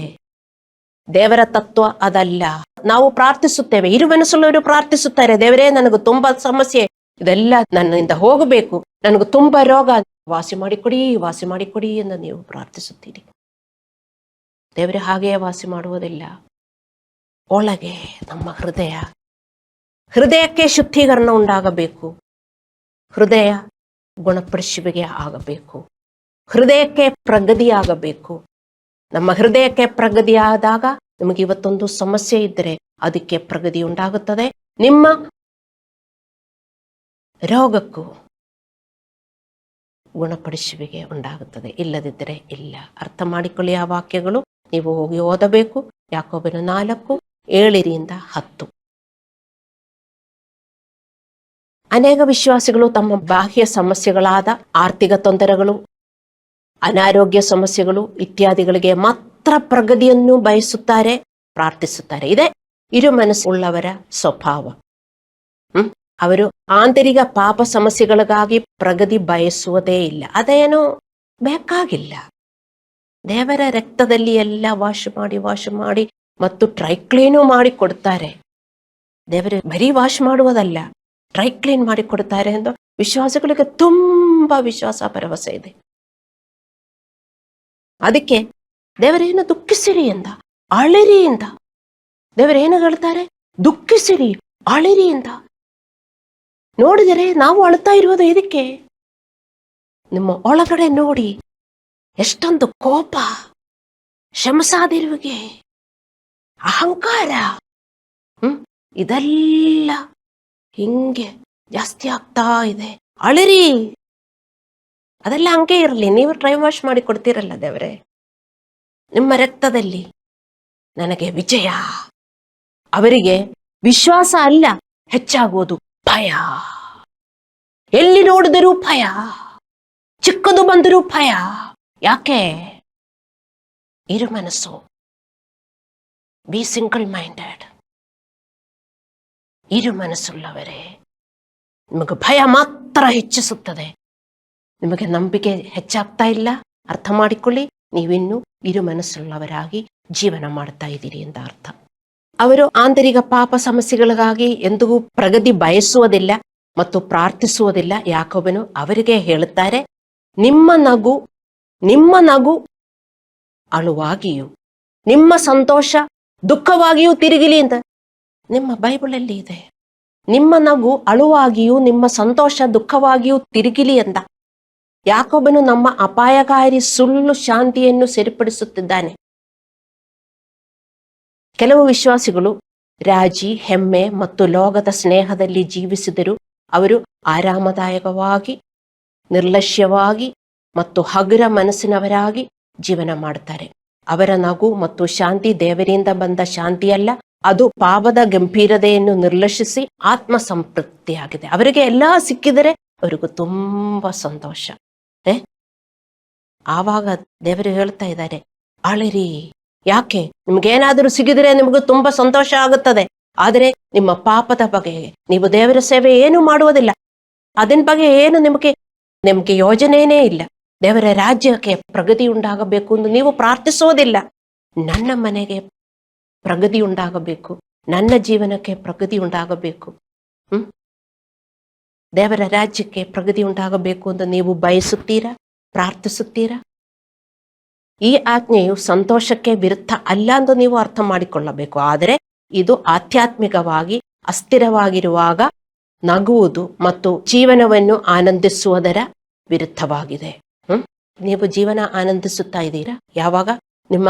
ದೇವರ ತತ್ವ ಅದಲ್ಲ. ನಾವು ಪ್ರಾರ್ಥಿಸುತ್ತೇವೆ, ಇರುಮನಸ್ಸುಳ್ಳವರು ಪ್ರಾರ್ಥಿಸುತ್ತಾರೆ, ದೇವರೇ ನನಗೆ ತುಂಬಾ ಸಮಸ್ಯೆ, ಇದೆಲ್ಲ ನನ್ನಿಂದ ಹೋಗಬೇಕು, ನನಗೆ ತುಂಬಾ ರೋಗ, ವಾಸಿ ಮಾಡಿಕೊಡಿ, ವಾಸಿ ಮಾಡಿಕೊಡಿ ಎಂದು ನೀವು ಪ್ರಾರ್ಥಿಸುತ್ತೀರಿ. ದೇವರೇ ಹಾಗೆಯೇ ವಾಸಿ ಮಾಡುವುದಿಲ್ಲ. ಒಳಗೆ ನಮ್ಮ ಹೃದಯಕ್ಕೆ ಶುದ್ಧೀಕರಣ ಉಂಟಾಗಬೇಕು. ಹೃದಯ ಗುಣಪಡಿಸುವಿಕೆ ಆಗಬೇಕು. ಹೃದಯಕ್ಕೆ ಪ್ರಗತಿಯಾಗಬೇಕು. ನಮ್ಮ ಹೃದಯಕ್ಕೆ ಪ್ರಗತಿಯಾದಾಗ ನಿಮಗೆ ಇವತ್ತೊಂದು ಸಮಸ್ಯೆ ಇದ್ದರೆ ಅದಕ್ಕೆ ಪ್ರಗತಿ ಉಂಟಾಗುತ್ತದೆ. ನಿಮ್ಮ ರೋಗಕ್ಕೂ ಗುಣಪಡಿಸುವಿಕೆ ಉಂಟಾಗುತ್ತದೆ. ಇಲ್ಲದಿದ್ದರೆ ಇಲ್ಲ. ಅರ್ಥ ಮಾಡಿಕೊಳ್ಳಿ ಆ ವಾಕ್ಯಗಳು. ನೀವು ಹೋಗಿ ಓದಬೇಕು. ಯಾಕೋಬನ 4:7-10. ಅನೇಕ ವಿಶ್ವಾಸಿಗಳು ತಮ್ಮ ಬಾಹ್ಯ ಸಮಸ್ಯೆಗಳಾದ ಆರ್ಥಿಕ ತೊಂದರೆಗಳು, ಅನಾರೋಗ್ಯ ಸಮಸ್ಯೆಗಳು ಇತ್ಯಾದಿಗಳಿಗೆ ಮಾತ್ರ ಪ್ರಗತಿಯನ್ನು ಬಯಸುತ್ತಾರೆ, ಪ್ರಾರ್ಥಿಸುತ್ತಾರೆ. ಇದೇ ಇರುಮನಸ್ಸುಳ್ಳವರ ಸ್ವಭಾವ. ಅವರು ಆಂತರಿಕ ಪಾಪ ಸಮಸ್ಯೆಗಳಿಗಾಗಿ ಪ್ರಗತಿ ಬಯಸುವುದೇ ಇಲ್ಲ. ಅದೇನೋ ಬೇಕಾಗಿಲ್ಲ. ದೇವರ ರಕ್ತದಲ್ಲಿ ಎಲ್ಲ ವಾಶ್ ಮಾಡಿ ಮತ್ತು ಟ್ರೈಕ್ಲೀನು ಮಾಡಿ ಕೊಡ್ತಾರೆ. ದೇವರು ಬರೀ ವಾಶ್ ಮಾಡುವುದಲ್ಲ, ಟ್ರೈಕ್ಲೀನ್ ಮಾಡಿ ಕೊಡ್ತಾರೆ ಎಂದು ವಿಶ್ವಾಸಗಳಿಗೆ ತುಂಬಾ ವಿಶ್ವಾಸ, ಭರವಸೆ ಇದೆ. ಅದಕ್ಕೆ ದೇವರೇನು ದುಃಖಿಸಿರಿ ಎಂದ, ಅಳಿರಿ ಎಂದ. ದೇವರೇನು ಹೇಳ್ತಾರೆ? ದುಃಖಿಸಿರಿ, ಅಳಿರಿ ಎಂದ. ನೋಡಿದರೆ ನಾವು ಅಳ್ತಾ ಇರುವುದು ಇದಕ್ಕೆ. ನಿಮ್ಮ ಒಳಗಡೆ ನೋಡಿ, ಎಷ್ಟೊಂದು ಕೋಪ, ಕ್ಷಮಿಸದಿರುವಿಕೆ, ಅಹಂಕಾರ, ಇದೆಲ್ಲ ಹಿಂಗೆ ಜಾಸ್ತಿ ಆಗ್ತಾ ಇದೆ. ಅಳಿರಿ. ಅದೆಲ್ಲ ಹಂಗೆ ಇರಲಿ. ನೀವು ಡ್ರೈ ವಾಶ್ ಮಾಡಿ ಕೊಡ್ತೀರಲ್ಲ ದೇವರೇ, ನಿಮ್ಮ ರಕ್ತದಲ್ಲಿ ನನಗೆ ವಿಜಯ. ಅವರಿಗೆ ವಿಶ್ವಾಸ ಅಲ್ಲ ಹೆಚ್ಚಾಗುವುದು, ಭಯ. ಎಲ್ಲಿ ನೋಡಿದರೂ ಭಯ, ಚಿಕ್ಕದು ಬಂದರೂ ಭಯ. ಯಾಕೆ? ಇರು ಮನಸ್ಸು. B single minded. ಇರು ಮನಸ್ಸುಳ್ಳವರೇ, ನಿಮಗೆ ಭಯ ಮಾತ್ರ ಹೆಚ್ಚಿಸುತ್ತದೆ. ನಿಮಗೆ ನಂಬಿಕೆ ಹೆಚ್ಚಾಗ್ತಾ ಇಲ್ಲ. ಅರ್ಥ ಮಾಡಿಕೊಳ್ಳಿ, ನೀವಿನ್ನೂ ಇರು ಮನಸ್ಸುಳ್ಳವರಾಗಿ ಜೀವನ ಮಾಡ್ತಾ ಇದ್ದೀರಿ ಅಂತ ಅರ್ಥ. ಅವರು ಆಂತರಿಕ ಪಾಪ ಸಮಸ್ಯೆಗಳಿಗಾಗಿ ಎಂದಿಗೂ ಪ್ರಗತಿ ಬಯಸುವುದಿಲ್ಲ ಮತ್ತು ಪ್ರಾರ್ಥಿಸುವುದಿಲ್ಲ. ಯಾಕೋಬನು ಅವರಿಗೆ ಹೇಳುತ್ತಾರೆ, ನಿಮ್ಮ ನಗು ಅಳುವಾಗಿಯೂ ನಿಮ್ಮ ಸಂತೋಷ ದುಃಖವಾಗಿಯೂ ತಿರುಗಿಲಿ ಅಂತ ನಿಮ್ಮ ಬೈಬಲಲ್ಲಿ ಇದೆ. ನಿಮ್ಮ ನಗು ಅಳುವಾಗಿಯೂ ನಿಮ್ಮ ಸಂತೋಷ ದುಃಖವಾಗಿಯೂ ತಿರುಗಿಲಿ ಅಂತ ಯಾಕೋಬನು ನಮ್ಮ ಅಪಾಯಕಾರಿ ಸುಳ್ಳು ಶಾಂತಿಯನ್ನು ಸರಿಪಡಿಸುತ್ತಿದ್ದಾನೆ. ಕೆಲವು ವಿಶ್ವಾಸಿಗಳು ರಾಜಿ, ಹೆಮ್ಮೆ ಮತ್ತು ಲೋಕದ ಸ್ನೇಹದಲ್ಲಿ ಜೀವಿಸಿದರೂ ಅವರು ಆರಾಮದಾಯಕವಾಗಿ, ನಿರ್ಲಕ್ಷ್ಯವಾಗಿ ಮತ್ತು ಹಗುರ ಮನಸ್ಸಿನವರಾಗಿ ಜೀವನ ಮಾಡ್ತಾರೆ. ಅವರ ನಗು ಮತ್ತು ಶಾಂತಿ ದೇವರಿಂದ ಬಂದ ಶಾಂತಿಯಲ್ಲ, ಅದು ಪಾಪದ ಗಂಭೀರತೆಯನ್ನು ನಿರ್ಲಕ್ಷಿಸಿ ಆತ್ಮ ಸಂತೃಪ್ತಿಯಾಗಿದೆ. ಅವರಿಗೆ ಎಲ್ಲ ಸಿಕ್ಕಿದರೆ ಅವರಿಗೂ ತುಂಬಾ ಸಂತೋಷ. ಆವಾಗ ದೇವರು ಹೇಳ್ತಾ ಇದ್ದಾರೆ, ಅಳಿರಿ. ಯಾಕೆ? ನಿಮ್ಗೇನಾದರೂ ಸಿಗಿದ್ರೆ ನಿಮಗೂ ತುಂಬಾ ಸಂತೋಷ ಆಗುತ್ತದೆ. ಆದರೆ ನಿಮ್ಮ ಪಾಪದ ಬಗ್ಗೆ ನೀವು ದೇವರ ಸೇವೆ ಏನು ಮಾಡುವುದಿಲ್ಲ, ಅದರ ಬಗ್ಗೆ ಏನು ನಿಮಗೆ ಯೋಜನೆಯೇ ಇಲ್ಲ. ದೇವರ ರಾಜ್ಯಕ್ಕೆ ಪ್ರಗತಿ ಉಂಟಾಗಬೇಕು ಎಂದು ನೀವು ಪ್ರಾರ್ಥಿಸೋದಿಲ್ಲ. ನನ್ನ ಮನೆಗೆ ಪ್ರಗತಿ ಉಂಟಾಗಬೇಕು, ನನ್ನ ಜೀವನಕ್ಕೆ ಪ್ರಗತಿ ಉಂಟಾಗಬೇಕು, ದೇವರ ರಾಜ್ಯಕ್ಕೆ ಪ್ರಗತಿ ಉಂಟಾಗಬೇಕು ಎಂದು ನೀವು ಬಯಸುತ್ತೀರಾ, ಪ್ರಾರ್ಥಿಸುತ್ತೀರಾ? ಈ ಆಜ್ಞೆಯು ಸಂತೋಷಕ್ಕೆ ವಿರುದ್ಧ ಅಲ್ಲ ಎಂದು ನೀವು ಅರ್ಥ ಮಾಡಿಕೊಳ್ಳಬೇಕು. ಆದರೆ ಇದು ಆಧ್ಯಾತ್ಮಿಕವಾಗಿ ಅಸ್ಥಿರವಾಗಿರುವಾಗ ನಗುವುದು ಮತ್ತು ಜೀವನವನ್ನು ಆನಂದಿಸುವುದರ ವಿರುದ್ಧವಾಗಿದೆ. ನೀವು ಜೀವನ ಆನಂದಿಸುತ್ತಾ ಇದ್ದೀರಾ? ಯಾವಾಗ ನಿಮ್ಮ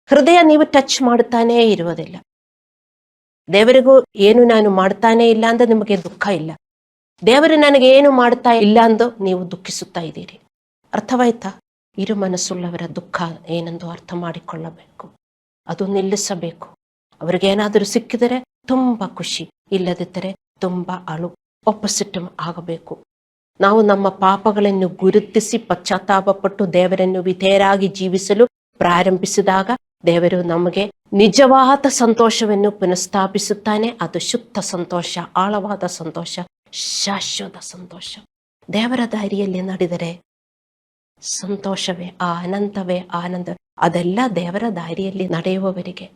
ಹೃದಯ ನೀವು ಟಚ್ ಮಾಡುತ್ತಾನೇ ಇರುವುದಿಲ್ಲ. ದೇವರಿಗೂ ಏನು ನಾನು ಮಾಡ್ತಾನೇ ಇಲ್ಲ ಅಂದ್ರೆ ನಿಮಗೆ ದುಃಖ ಇಲ್ಲ. ದೇವರು ನನಗೆ ಏನು ಮಾಡ್ತಾ ಇಲ್ಲ ಎಂದು ನೀವು ದುಃಖಿಸುತ್ತಾ ಇದ್ದೀರಿ. ಅರ್ಥವಾಯ್ತಾ? ಇರು ಮನಸ್ಸುಳ್ಳವರ ದುಃಖ ಏನೆಂದು ಅರ್ಥ ಮಾಡಿಕೊಳ್ಳಬೇಕು, ಅದು ನಿಲ್ಲಿಸಬೇಕು. ಅವ್ರಿಗೇನಾದರೂ ಸಿಕ್ಕಿದರೆ ತುಂಬಾ ಖುಷಿ, ಇಲ್ಲದಿದ್ದರೆ ತುಂಬಾ ಅಳು, ಆಪೋಸಿಟ್ ಆಗಬೇಕು. ನಾವು ನಮ್ಮ ಪಾಪಗಳನ್ನು ಗುರುತಿಸಿ ಪಶ್ಚಾತ್ತಾಪಪಟ್ಟು ದೇವರನ್ನು ವಿಧೇಯರಾಗಿ ಜೀವಿಸಲು ಪ್ರಾರಂಭಿಸಿದಾಗ ದೇವರು ನಮಗೆ ನಿಜವಾದ ಸಂತೋಷವನ್ನು ಪುನಃಸ್ಥಾಪಿಸುತ್ತಾನೆ. ಅದು ಶುದ್ಧ ಸಂತೋಷ, ಆಳವಾದ ಸಂತೋಷ, ಶಾಶ್ವತ ಸಂತೋಷ. ದೇವರ ದಾರಿಯಲ್ಲಿ ನಡೆದರೆ ಸಂತೋಷವೇ ಅನಂತವೇ ಆನಂದ. ಅದೆಲ್ಲ ದೇವರ ದಾರಿಯಲ್ಲಿ ನಡೆಯುವವರಿಗೆ.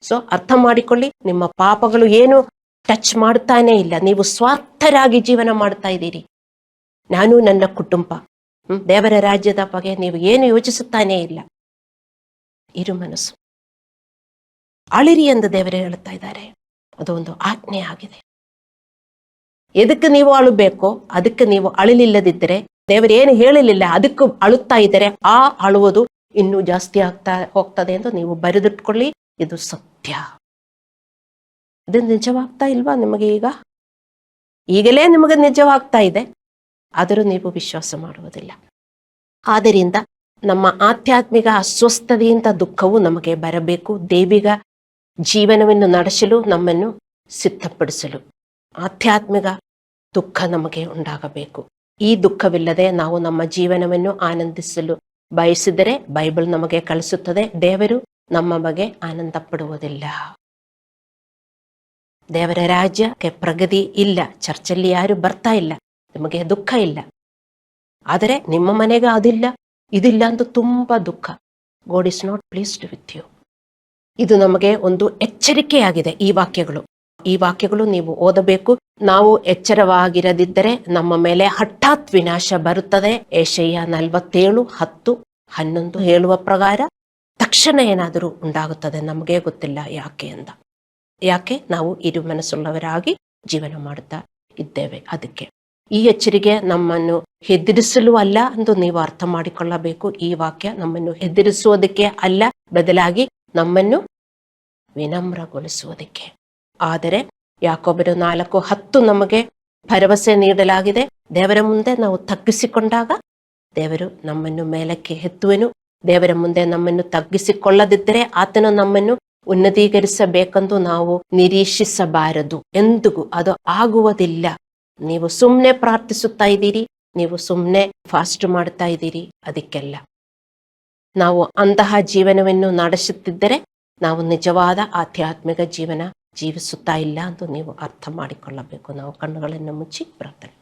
ಸೊ ಅರ್ಥ ಮಾಡಿಕೊಳ್ಳಿ, ನಿಮ್ಮ ಪಾಪಗಳು ಏನು ಟಚ್ ಮಾಡ್ತಾನೆ ಇಲ್ಲ. ನೀವು ಸ್ವಾರ್ಥರಾಗಿ ಜೀವನ ಮಾಡ್ತಾ ಇದ್ದೀರಿ. ನಾನು ನನ್ನ ಕುಟುಂಬ, ದೇವರ ರಾಜ್ಯದ ಬಗ್ಗೆ ನೀವು ಏನು ಯೋಚಿಸುತ್ತಾನೇ ಇಲ್ಲ. ಇರು ಮನಸ್ಸು, ಅಳಿರಿ ಎಂದು ದೇವರೇ ಹೇಳ್ತಾ ಇದ್ದಾರೆ. ಅದು ಒಂದು ಆಜ್ಞೆ ಆಗಿದೆ. ಎದಕ್ಕೆ ನೀವು ಅಳಬೇಕೋ ಅದಕ್ಕೆ ನೀವು ಅಳಲಿಲ್ಲದಿದ್ದರೆ, ದೇವರೇನು ಹೇಳಲಿಲ್ಲ ಅದಕ್ಕೂ ಅಳುತ್ತಾ ಇದ್ದರೆ ಆ ಅಳುವುದು ಇನ್ನೂ ಜಾಸ್ತಿ ಆಗ್ತಾ ಹೋಗ್ತದೆ ಎಂದು ನೀವು ಬರೆದಿಟ್ಕೊಳ್ಳಿ. ಇದು ಸತ್ಯ. ಇದು ನಿಜವಾಗ್ತಾ ಇಲ್ವಾ ನಿಮಗೆ? ಈಗಲೇ ನಿಮಗೆ ನಿಜವಾಗ್ತಾ ಇದೆ, ಆದರೂ ನೀವು ವಿಶ್ವಾಸ ಮಾಡುವುದಿಲ್ಲ. ಆದ್ದರಿಂದ ನಮ್ಮ ಆಧ್ಯಾತ್ಮಿಕ ಅಸ್ವಸ್ಥತೆಯಿಂದ ದುಃಖವು ನಮಗೆ ಬರಬೇಕು. ದೈವಿಕ ಜೀವನವನ್ನು ನಡೆಸಲು ನಮ್ಮನ್ನು ಸಿದ್ಧಪಡಿಸಲು ಆಧ್ಯಾತ್ಮಿಕ ದುಃಖ ನಮಗೆ ಉಂಟಾಗಬೇಕು. ಈ ದುಃಖವಿಲ್ಲದೆ ನಾವು ನಮ್ಮ ಜೀವನವನ್ನು ಆನಂದಿಸಲು ಬಯಸಿದರೆ ಬೈಬಲ್ ನಮಗೆ ಕಲಿಸುತ್ತದೆ, ದೇವರು ನಮ್ಮ ಬಗ್ಗೆ ಆನಂದ ಪಡುವುದಿಲ್ಲ. ದೇವರ ರಾಜ್ಯಕ್ಕೆ ಪ್ರಗತಿ ಇಲ್ಲ, ಚರ್ಚಲ್ಲಿ ಯಾರು ಬರ್ತಾ ಇಲ್ಲ, ನಿಮಗೆ ದುಃಖ ಇಲ್ಲ. ಆದರೆ ನಿಮ್ಮ ಮನೆಗೆ ಅದಿಲ್ಲ ಇದಿಲ್ಲ ಅಂತ ತುಂಬಾ ದುಃಖ. God is not pleased with you. ಇದು ನಮಗೆ ಒಂದು ಎಚ್ಚರಿಕೆಯಾಗಿದೆ. ಈ ವಾಕ್ಯಗಳು ನೀವು ಓದಬೇಕು. ನಾವು ಎಚ್ಚರವಾಗಿರದಿದ್ದರೆ ನಮ್ಮ ಮೇಲೆ ಹಠಾತ್ ವಿನಾಶ ಬರುತ್ತದೆ. ಯೆಶಾಯ 47:10-11 ಹೇಳುವ ಪ್ರಕಾರ ತಕ್ಷಣ ಏನಾದರೂ ಉಂಟಾಗುತ್ತದೆ, ನಮಗೆ ಗೊತ್ತಿಲ್ಲ ಯಾಕೆ ನಾವು ಇರು ಮನಸ್ಸುಳ್ಳವರಾಗಿ ಜೀವನ ಮಾಡುತ್ತಾ ಇದ್ದೇವೆ. ಅದಕ್ಕೆ ಈ ಎಚ್ಚರಿಕೆ ನಮ್ಮನ್ನು ಹೆದರಿಸಲು ಅಲ್ಲ ಎಂದು ನೀವು ಅರ್ಥ ಮಾಡಿಕೊಳ್ಳಬೇಕು. ಈ ವಾಕ್ಯ ನಮ್ಮನ್ನು ಹೆದರಿಸುವುದಕ್ಕೆ ಅಲ್ಲ, ಬದಲಾಗಿ ನಮ್ಮನ್ನು ವಿನಮ್ರಗೊಳಿಸುವುದಕ್ಕೆ. ಆದರೆ ಯಾಕೋಬರು 4:10 ನಮಗೆ ಭರವಸೆ ನೀಡಲಾಗಿದೆ. ದೇವರ ಮುಂದೆ ನಾವು ತಗ್ಗಿಸಿಕೊಂಡಾಗ ದೇವರು ನಮ್ಮನ್ನು ಮೇಲಕ್ಕೆ ಎತ್ತುವೆನು. ದೇವರ ಮುಂದೆ ನಮ್ಮನ್ನು ತಗ್ಗಿಸಿಕೊಳ್ಳದಿದ್ದರೆ ಆತನು ನಮ್ಮನ್ನು ಉನ್ನತೀಕರಿಸಬೇಕೆಂದು ನಾವು ನಿರೀಕ್ಷಿಸಬಾರದು. ಎಂದಿಗೂ ಅದು ಆಗುವುದಿಲ್ಲ. ನೀವು ಸುಮ್ಮನೆ ಪ್ರಾರ್ಥಿಸುತ್ತಾ ಇದ್ದೀರಿ, ನೀವು ಸುಮ್ಮನೆ ಫಾಸ್ಟ್ ಮಾಡ್ತಾ ಇದ್ದೀರಿ, ಅದಕ್ಕೆಲ್ಲ ನಾವು ಅಂತಹ ಜೀವನವನ್ನು ನಡೆಸುತ್ತಿದ್ದರೆ ನಾವು ನಿಜವಾದ ಆಧ್ಯಾತ್ಮಿಕ ಜೀವನ ಜೀವಿಸುತ್ತಾ ಇಲ್ಲ ಅಂತ ನೀವು ಅರ್ಥ ಮಾಡಿಕೊಳ್ಳಬೇಕು. ನಾವು ಕಣ್ಣುಗಳನ್ನು ಮುಚ್ಚಿ ಪ್ರಾರ್ಥನೆ